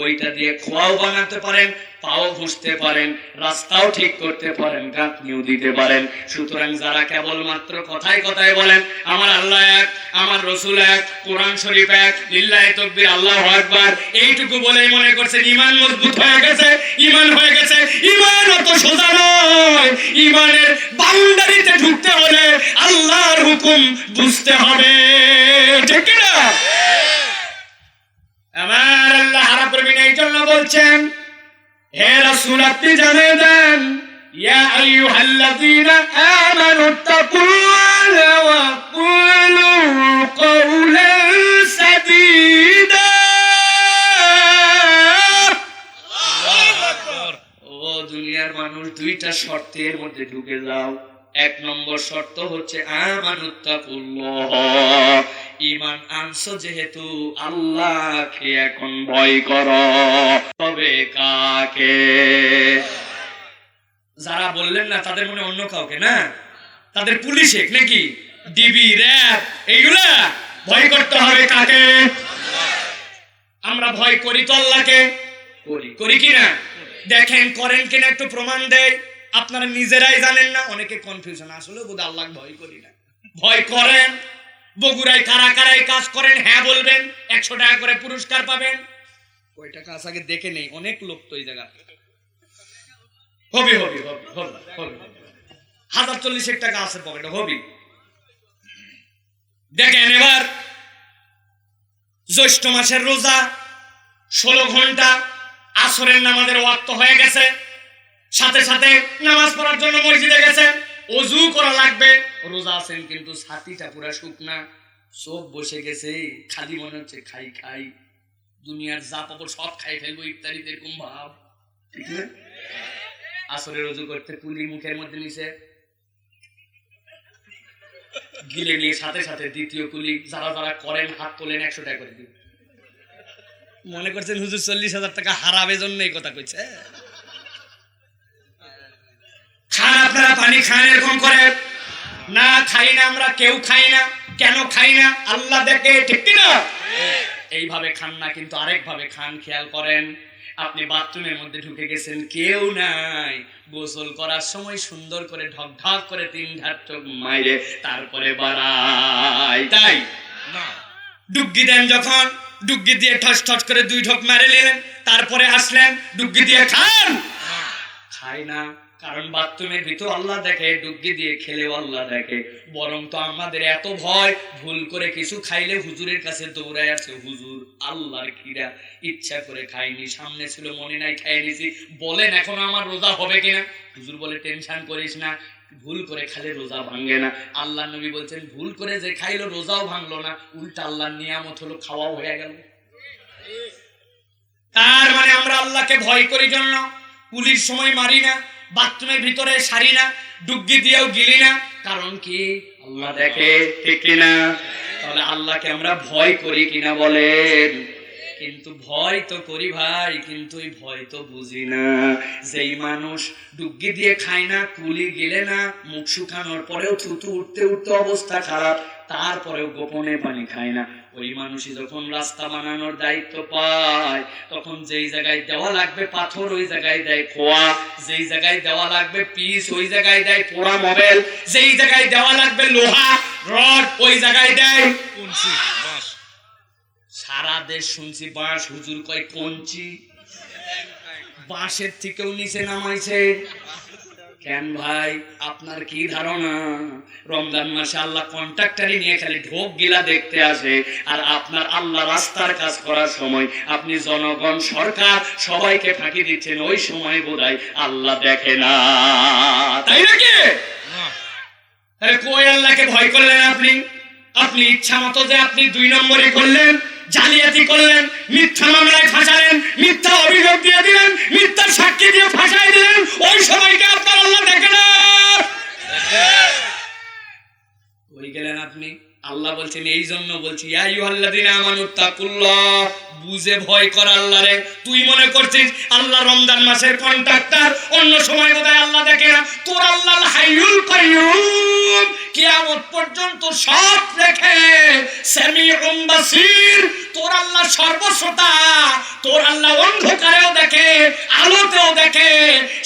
ওইটা দিয়ে খোয়াও বানাতে পারেন, পাও ঘুষতে পারেন, রাস্তাও ঠিক করতে পারেন, গাঁথনিও দিতে পারেন। সুতরাং যারা কেবলমাত্র কথায় কথায় বলেন আমার আল্লাহ এক, আমার রসুল এক, কোরআন শরীফ এক, লিল্লাহি তাকবীর, আল্লাহু আকবার, এইটুকু বলেই মনে করছেন ঈমান মজবুত হয়ে গেছে, ঈমান হয়ে গেছে। ঈমান অত সোজা নয়। ঈমানের বাউন্ডারিতে ঢুকতে হলে আল্লাহর হুকুম বুঝতে হবে, ঠিক না? আমার আল্লাহ রাব্বুল আলামিন এই জন্য বলছেন, হে রাসূল আপনি জানিয়ে দেন, ইয়া আইয়ুহাল্লাযীনা আমানুত্তাকুল্লাহা ওয়া কুলু কাওলান সাদীদা। আল্লাহু আকবার। ও দুনিয়ার মানুষ, 2টা শর্তের মধ্যে ঢুকে যাও। 1 নম্বর শর্ত হচ্ছে আমানুত্তাকুল্লাহ, ঈমান আনছো যেহেতু আল্লাহকে এখন ভয় করো। তবে কাকে? যারা বললেন না তাদের মনে অন্য কাউকে না, তাদের পুলিশে নাকি ডিবি, র‍্যাব, এইগুলা ভয় করতে হবে কাকে? আমরা ভয় করি তো আল্লাহকে, করি কিনা? দেখেন করেন কিনা একটু প্রমাণ দেয়। আপনারা নিজেরাই জানেন না, অনেকে কনফিউশন, আসলে বোধ আল্লাহ ভয় করি না। ভয় করেন। বগুড়ায় কারা কারা এই কাজ করেন, হ্যাঁ বলবেন, 100 টাকা করে পুরস্কার পাবেন। কয় টাকা আছে আগে দেখে নেই, অনেক লোক তো এই জায়গা। হবে 1040 টাকা আছে পকেটে, হবে। দেখেন এবার জ্যৈষ্ঠ মাসের রোজা, 16 ঘন্টা, আসরের নামাজের ওয়াক্ত হয়ে গেছে, সাথে সাথে নামাজ পড়ার জন্য মসজিদে গেছে, ওযু করা লাগবে, রোজা আছেন কিন্তু ছাতিটা পুরো শুকনা, সব বসে গেছে, খালি মনে হচ্ছে খাই খাই, দুনিয়ার যা পাবো সব খাই ফেলবো, ইফতারিতে এরকম ভাব, ঠিক না? আসরের ওযু করতে কুলি মুখের মধ্যে নিছে, গিলে নিয়ে সাথে সাথে দ্বিতীয় কুলি। যারা যারা করেন হাত তোলেন, 100 টাকা করে দিন। মনে করছেন হুজুর 40,000 টাকা হারাবে জন্য এই কথা কইছে? খান আপনারা, পানি খান এরকম করে না? খাই না আমরা, কেউ খাই না। কেন খাই না? আল্লাহ দেখে, ঠিক না? এইভাবে খান না, কিন্তু আরেক ভাবে খান। খেয়াল করেন, আপনি বাথরুমের মধ্যে ঢুকে গেছেন, কেউ নাই, গোসল করার সময় সুন্দর করে ঢক ঢক করে 3 ঢাক চোখ মাইরে তারপরে বাড়াই, তাই না? ডুবকি দেন যখন, ডুবকি দিয়ে ঠস ঠস করে 2 ঢোক মেরে নিলেন, তারপরে আসলেন, ডুবকি দিয়ে খান? খাই না, কারণ বাথরুমের ভিতর আল্লাহ দেখে, ডুবকি দিয়ে খেলেও আল্লাহ দেখে। বরং তো আমাদের এত ভয়, ভুল করে কিছু খাইলে হুজুরের কাছে দৌড়ায় আসে, হুজুর আল্লাহর খিরা, ইচ্ছা করে খাইনি, সামনে ছিল মনে নাই, খাই নিছি, বলেন এখন আমার রোজা হবে কিনা? হুজুর বলে টেনশন করিস না, ভুল করে খালে রোজা ভাঙে না। আল্লাহ নবী বলছেন, ভুল করে যে খাইলো রোজাও ভাঙলো না, উল্টা আল্লাহর নিয়ামত হলো, খাওয়াও হয়ে গেল। তার মানে আমরা আল্লাহকে ভয় করি জন্য কুলির সময় মারি না, বাথরুমের ভিতরে সারি না, ডুবকি দিয়েও গিলি না। কারণ কি? আল্লাহ দেখে, ঠিক কিনা? তাহলে আল্লাহকে আমরা ভয় করি কিনা বলেন? কিন্তু ভয় তো করি ভাই, কিন্তু এই ভয় তো বুঝি না। যেই মানুষ ডুবকি দিয়ে খায় না, কুলি গিলে না, মুখ শুকানোর পরেও থুতু উঠতে উঠতে অবস্থা খারাপ, তারপরেও গোপনে পানি খায় না, ওই মানুষই যখন রাস্তা বানানোর দায়িত্ব পায়, তখন যেই জায়গায় দেওয়া লাগবে পাথর ওই জায়গায় দেয় খোয়া, যেই জায়গায় দেওয়া লাগবে পিস ওই জায়গায় দেয় পোড়া মোবাইল, যেই জায়গায় দেওয়া লাগবে লোহা রড ওই জায়গায় দেয় কঞ্চি, বাঁশ। সারা দেশ শুনছি বাঁশ, হুজুর কয় কঞ্চি। বাঁশের থেকেও নিচে নামাইছে, কেন ভাই, আপনার কি ধারণা রমজান মাসে আল্লাহ কন্ট্রাক্টরি নিয়ে খালি ঢোক গিলা দেখতে আসে, আর আপনার আল্লাহ রাস্তার কাজ করার সময় আপনি জনগণ, সরকার সবাইকে ফাঁকি দিচ্ছেন, ওই সময় বোধহয় আল্লাহ দেখে না, তাই নাকি? তাহলে কই আল্লাহকে ভয় করলেন আপনি? আপনি ইচ্ছা মতো যে আপনি 2 নম্বরে করলেন, জালিয়াতি করলেন, মিথ্যা মামলায় ফাঁসালেন, মিথ্যা অভিযোগ দিয়ে দিলেন, মিথ্যা সাক্ষী দিয়ে ফাঁসাই দিলেন, ওই সময়কে আপনার আল্লাহ দেখে না। ওই গেলেন আপনি। আল্লাহ বলছেন, এই জন্য বলছি ইয়া আইয়ুহাল্লাযীনা আমানুত্তাকুল্লাহ, বুঝে ভয় কর আল্লাহরে। তুই মনে করছিস আল্লাহ রমজান মাসের কন্ট্রাক্টর, অন্য সময় বোধহয় আল্লাহ দেখে না? তোর আল্লাহ হাইয়ুল কাইয়ুম, কিয়ামত পর্যন্ত সব দেখে, সামিউম বাসীর। তোর আল্লাহ সর্বশ্রোতা, তোর আল্লাহ অন্ধকারেও দেখে, আলোতেও দেখে,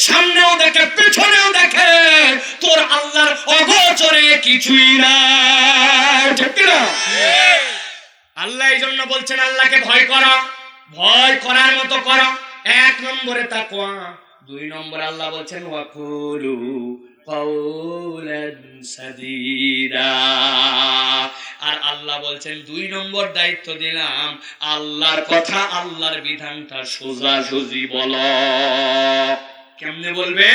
সামনেও দেখে, পেছনেও দেখে। তোর আল্লাহর অগোচরে কিছুই নাই, ঠিক না? আল্লাহ এই জন্য বলছেন আল্লাহকে ভয় করো, ভয় করার মতো করো। 1 নম্বরে তাকওয়া, 2 নম্বরে আল্লাহ বলছেন ওয়াকুলু কাওলান সাদীদা। আর আল্লাহ বলছেন 2 নম্বর দায়িত্ব দিলাম, আল্লাহর কথা, আল্লাহর বিধানটা সোজাসুজি বলো। কেমনে বলবে?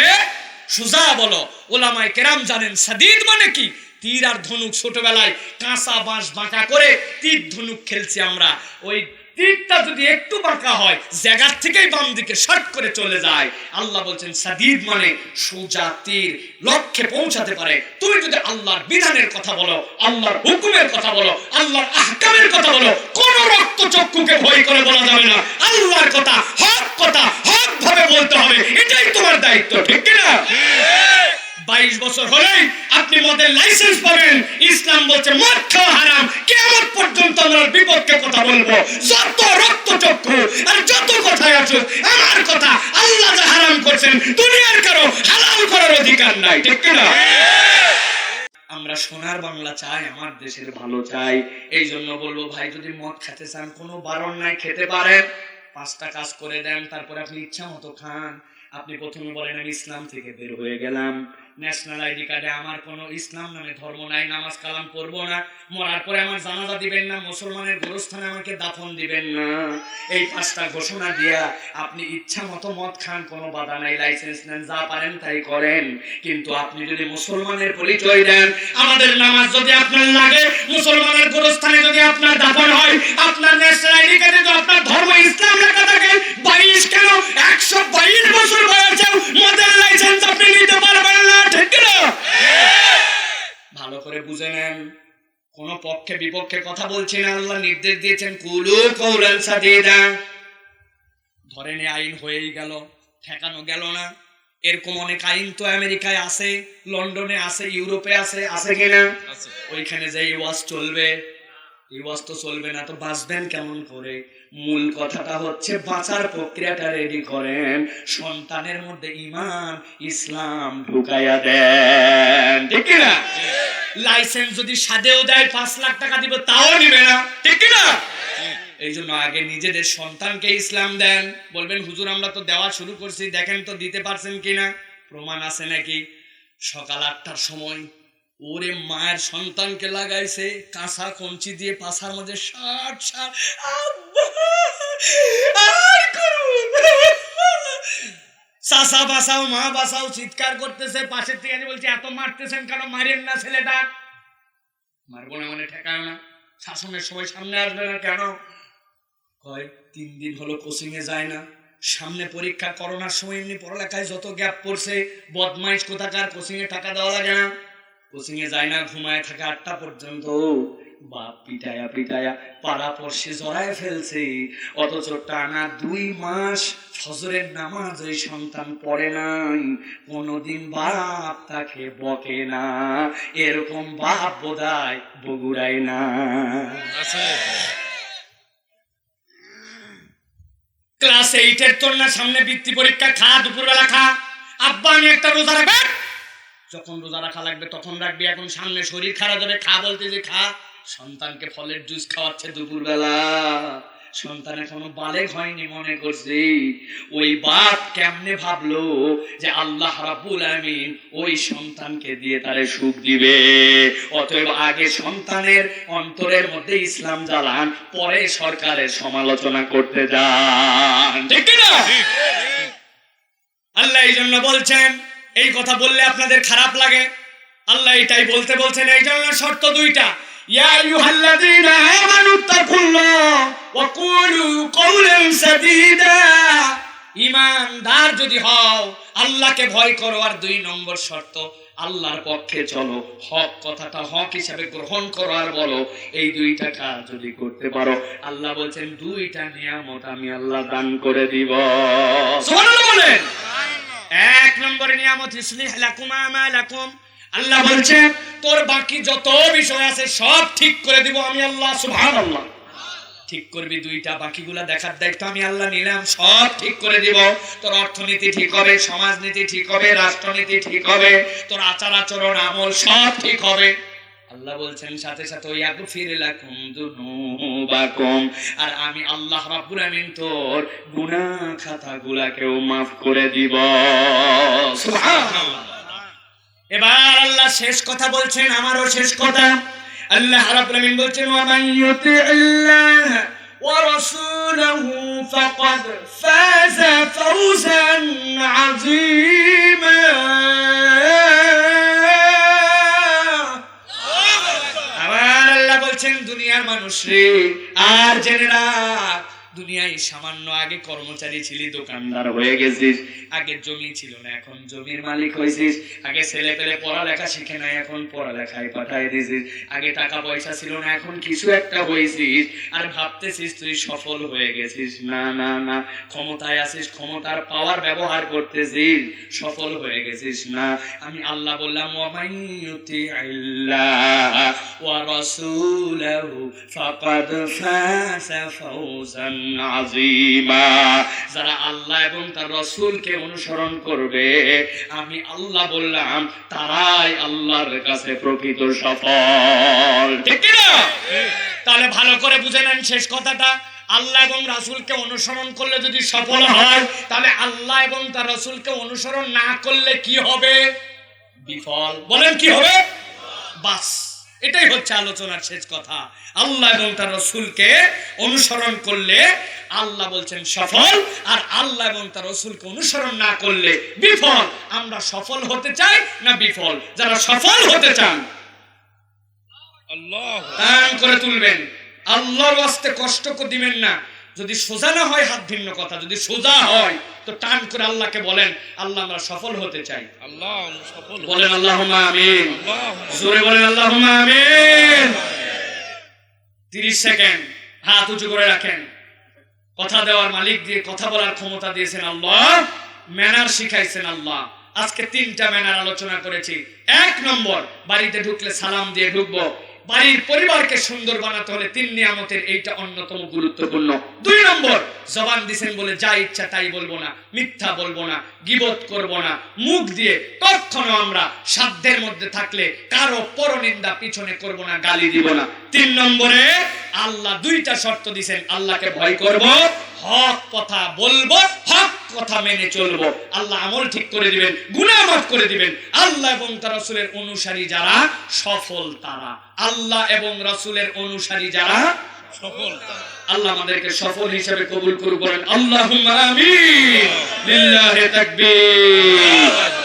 সোজা বলো। ওলামায়ে কেরাম জানেন সাদীদ মানে কি? তীর আর ধনুক। ছোটবেলায় কাঁচা বাঁশ বাঁকা করে তীর ধনুক খেলছি আমরা। ওই তীরটা যদি একটু বাঁকা হয়, জায়গার থেকেই বাম দিকে শর্ট করে চলে যায়। আল্লাহ বলছেন সাদীদ মানে সোজা তীর, লক্ষ্যে পৌঁছাতে পারে। তুমি যদি আল্লাহর বিধানের কথা বলো, আল্লাহর হুকুমের কথা বলো, আল্লাহর আহকামের কথা বলো, কোন রক্ত চক্ষুকে ভয় করে বলা যাবে না। আল্লাহর কথা, হক ভাবে বলতে হবে, এটাই তোমার দায়িত্ব, ঠিক না? 22 বছর হলেই আপনি মদের লাইসেন্স পাবেন। ইসলাম বলছে মদ খাওয়া হারাম। কিয়ামত পর্যন্ত আমরা বিপক্ষে কথা বলবো। যত রক্ত চক্ষু আর যত কথাই আছে, আমার কথা আল্লাহ যা হারাম করছেন, দুনিয়ার কারো হালাল করার অধিকার নাই, ঠিক না? আমরা সোনার বাংলা চাই, আমার দেশের ভালো চাই। এই জন্য বলবো ভাই, যদি মদ খেতে চান, কোনো বারণ নাই, খেতে পারেন। 5টা কাজ করে দেন, তারপরে আপনি ইচ্ছা মতো খান। আপনি প্রথমে বলেন আমি ইসলাম থেকে বের হয়ে গেলাম, ন্যাশনাল আইডি কার্ডে আমার কোনো ইসলাম নামে ধর্ম নাই, নামাজ কালাম পড়বো না, মরার পরে আমার জানাজা দিবেন না, মুসলমানের গোরস্থানে আমাকে দাফন দিবেন না। এই 5টা ঘোষণা দিয়া আপনি ইচ্ছা মতো মদ খান, কোনো বাধা নাই, লাইসেন্স নেন, যা পারেন তাই করেন। কিন্তু আপনি যদি মুসলমানের পরিচয় দেন, আমাদের নামাজ যদি আপনার লাগে, মুসলমানের গোরস্থানে যদি আপনার দাফন হয়, আপনার ন্যাশনাল আইডি কার্ডে যদি আপনার ধর্ম ইসলাম লেখা থাকে, 22 কেন 122 বছর বয়সেও মদের লাইসেন্স আপনি নিতে পারবেন না, ঠিক না? ভালো করে বুঝে নেন, কোন পক্ষে বিপক্ষে কথা বলছি না। আল্লাহ নির্দেশ দিয়েছেন কুলু কাওলান সাদীদা। ধরেন আইন হয়েই গেল, ঠেকানো গেল না। এরকম অনেক আইন তো আমেরিকায় আছে, লন্ডনে আছে, ইউরোপে আছে, আছে কিনা? ওইখানে যে ওয়াজ চলবে, এই ওয়াজ তো চলবে না, তো বাঁচবেন কেমন করে? মূল কথাটা হচ্ছে বাঁচার প্রক্রিয়াটা রেডি করেন, সন্তানের মধ্যে ঈমান ইসলাম ঢুকাইয়া দেন, ঠিক না? লাইসেন্স যদি সাদেও দেয় 5 লাখ টাকা দিব, তাও নিবে না, ঠিক না? এই জন্য আগে নিজেদের সন্তানকে ইসলাম দেন। বলবেন হুজুর আমরা তো দেওয়া শুরু করছি, দেখেন তো দিতে পারছেন কিনা, প্রমাণ আছে নাকি? সকাল 8টার সময় ওরে মায়ের সন্তানকে লাগাইছে কাঁচা কঞ্চি দিয়ে পাছার মধ্যে, চাচা বাঁচাও, মা বাঁচাও চিৎকার করতেছে। পাশের থেকে বলছে এত মারতেছেন কেন, মারেন না ছেলেটা। মারবো না মানে ঠেকায় না, শাসনের সময় সামনে আসবে না কেন? কয় 3 দিন হলো কোচিং এ যায় না, সামনে পরীক্ষা, করোনার সময় এমনি পড়ালেখায় যত গ্যাপ পড়ছে, বদমাইশ কোথাকার, কোচিং এ টাকা দেওয়া লাগে না, কোচিং এ যায় না, ঘুমায় থাকে 8টা পর্যন্ত। বাপ পিটায়া পিটায়া পাড়া পড়শি জড়ায় ফেলছে, অথচ টানা 2 মাস ফজরের নামাজ ওই সন্তান পড়ে নাই, কোনদিন বাপ তাকে বকে না। এরকম বাপ বোধহয় বগুড়ায় না। ক্লাস 8-এর তোর না সামনে বৃত্তি পরীক্ষা, খা, দুপুরবেলা খা। আব্বা আমি একটা রোজা রাখবে, যখন রোজা রাখা লাগবে তখন রাখবি, এখন সামনে শরীর খারাপ হবে, খা বলতে যে খা। সন্তানকে ফলের জুস খাওয়াচ্ছে দুপুরবেলা, সন্তান এখনো বালেগ হয়নি, মনে করছি ওই বাপ কেমনে ভাবলো যে আল্লাহ রাব্বুল আমিন ওই সন্তানকে দিয়ে তারে সুখ দিবে। অতএব আগে সন্তানের অন্তরের মধ্যে ইসলাম জ্বালান, পরে সরকারের সমালোচনা করতে যান, ঠিক না? আল্লাহ এই জন্য বলছেন, এই কথা বললে আপনাদের খারাপ লাগে, আল্লাহ এটাই বলতে বলছেন। এই জন্য শর্ত দুইটা, ইয়া আইয়ুহাল্লাযীনা আমানুত্তাকুল্লাহ ওয়া কুলু কওলান সাদীদা, ঈমানদার যদি হও আল্লাহকে ভয় করো, আর 2 নম্বর শর্ত আল্লাহর পক্ষে চলো, হক কথাটা হক হিসাবে গ্রহণ করো আর বলো। এই 2টা কাজ যদি করতে পারো, আল্লাহ বলছেন 2টা নিয়ামত আমি আল্লাহ দান করে দিব। সুবহানাল্লাহ বলেন। 1 নম্বরে নিয়ামত ইসলিহ লাকুম আমালাকুম, আল্লাহ বলছেন তোর বাকি যত বিষয় আছে সব ঠিক করে দিব আমি আল্লাহ। সুবহানাল্লাহ। ঠিক করবি 2টা, বাকিগুলা দেখার দায়িত্ব আমি আল্লাহ নিলাম, সব ঠিক করে দিব। তোর অর্থনীতি ঠিক হবে, সমাজনীতি ঠিক হবে, রাষ্ট্রনীতি ঠিক হবে, তোর আচার আচরণ আমল সব ঠিক হবে। আল্লাহ বলছেন সাথে সাথে ইয়াগফির লাকুম যুনুবাকুম, আর আমি আল্লাহ রাব্বুল আমিন তোর গুনাহ খাতাগুলোকেও maaf করে দিব। সুবহানাল্লাহ। এবার আল্লাহ শেষ কথা বলছেন, আমারও শেষ কথা। আল্লাহ রাব্বুল আমিন বলছেন ওয়া মান ইউতি'ল্লাহ ওয়া রাসূলাহু ফাকাদ ফাযা ফাওজান আযীমা। আবার আল্লাহ বলছেন দুনিয়ার মানুষ রে, আর জেনে রাখ দুনিয়ায় সামান্য আগে কর্মচারী ছিলি, দোকানদার হয়ে গেছিস, আগে জমি ছিল না এখন জমির মালিক হয়েছিস, আগে ছেলে পেলে পড়ালেখা শিখে নাই এখন পড়ালেখায় পাঠাই দিছিস, আগে টাকা পয়সা ছিল না এখন কিছু একটা হয়েছিস, আর ভাবতেছিস তুই সফল হয়ে গেছিস। না না না, ক্ষমতায় আছিস, ক্ষমতার পাওয়ার ব্যবহার করতেছিস, সফল হয়ে গেছিস না। আমি আল্লাহ বললাম ওয়া মান ইউতি'ল্লাহ ওয়া রাসূলাহু ফাকাদ ফাযা ফাওজান আযীমা, যারা আল্লাহ এবং তার রাসূলকে অনুসরণ করবে আমি আল্লাহ বললাম তারাই আল্লাহর কাছে প্রকৃত সফল, ঠিক না? তাহলে ভালো করে বুঝে নেন শেষ কথাটা। আল্লাহ এবং রাসূলকে অনুসরণ করলে যদি সফল হয়, তাহলে আল্লাহ এবং তার রাসূলকে অনুসরণ না করলে কি হবে? বিফল। বলেন কি হবে? বাস এটাই হচ্ছে আলোচনার শেষ কথা। আল্লাহ এবং তার রাসূলকে অনুসরণ করলে আল্লাহ বলছেন সফল, আর আল্লাহ এবং তার রাসূলকে অনুসরণ না করলে বিফল। আমরা সফল হতে চাই না বিফল? যারা সফল হতে চান আল্লাহ দান করে তুলবেন, আল্লাহর ওয়াস্তে কষ্ট দিবেন না। যদি সোজা না হয় হাত ভিন্ন কথা, যদি সোজা হয় তো টান করে আল্লাহকে বলেন আল্লাহ আমরা সফল হতে চাই, আল্লাহ সফল বলেন আল্লাহুম্মা আমিন, জোরে বলেন আল্লাহুম্মা আমিন। 30 সেকেন্ড হাত উঁচু করে রাখেন। কথা দেওয়ার মালিক দিয়ে কথা বলার ক্ষমতা দিয়েছেন আল্লাহ, ম্যানার শিখাইছেন আল্লাহ। আজকে 3টা ম্যানার আলোচনা করেছি। 1 নম্বর, বাড়িতে ঢুকলে সালাম দিয়ে ঢুকবো। বাড়ির পরিবারকে সুন্দর বানাতে হলে 3 নিয়ামতের এইটা অন্যতম গুরুত্বপূর্ণ। 2 নম্বর, জবান দিবেন বলে যা ইচ্ছা তাই বলবো না, মিথ্যা বলবো না, গীবত করব না, মুখ দিয়ে কখনো আমরা সাধ্যের মধ্যে থাকলে কারো পরনিন্দা পিছনে করব না, গালি দিব না। 3 নম্বরে আল্লাহ 2টা শর্ত দিবেন, আল্লাহকে ভয় করব, হক কথা বলবো, হক কথা মেনে চলবো। আল্লাহ আমল ঠিক করে দিবেন, গুনাহ মাফ করে দিবেন। আল্লাহ এবং তার রাসূলের অনুসারী যারা সফল তারা, আল্লাহ এবং রাসূলের অনুসারী যারা সফল তারা। আল্লাহ আমাদেরকে সফল হিসেবে কবুল করুন, বলেন আল্লাহুম্মা আমিন। লিল্লাহি তাকবীর।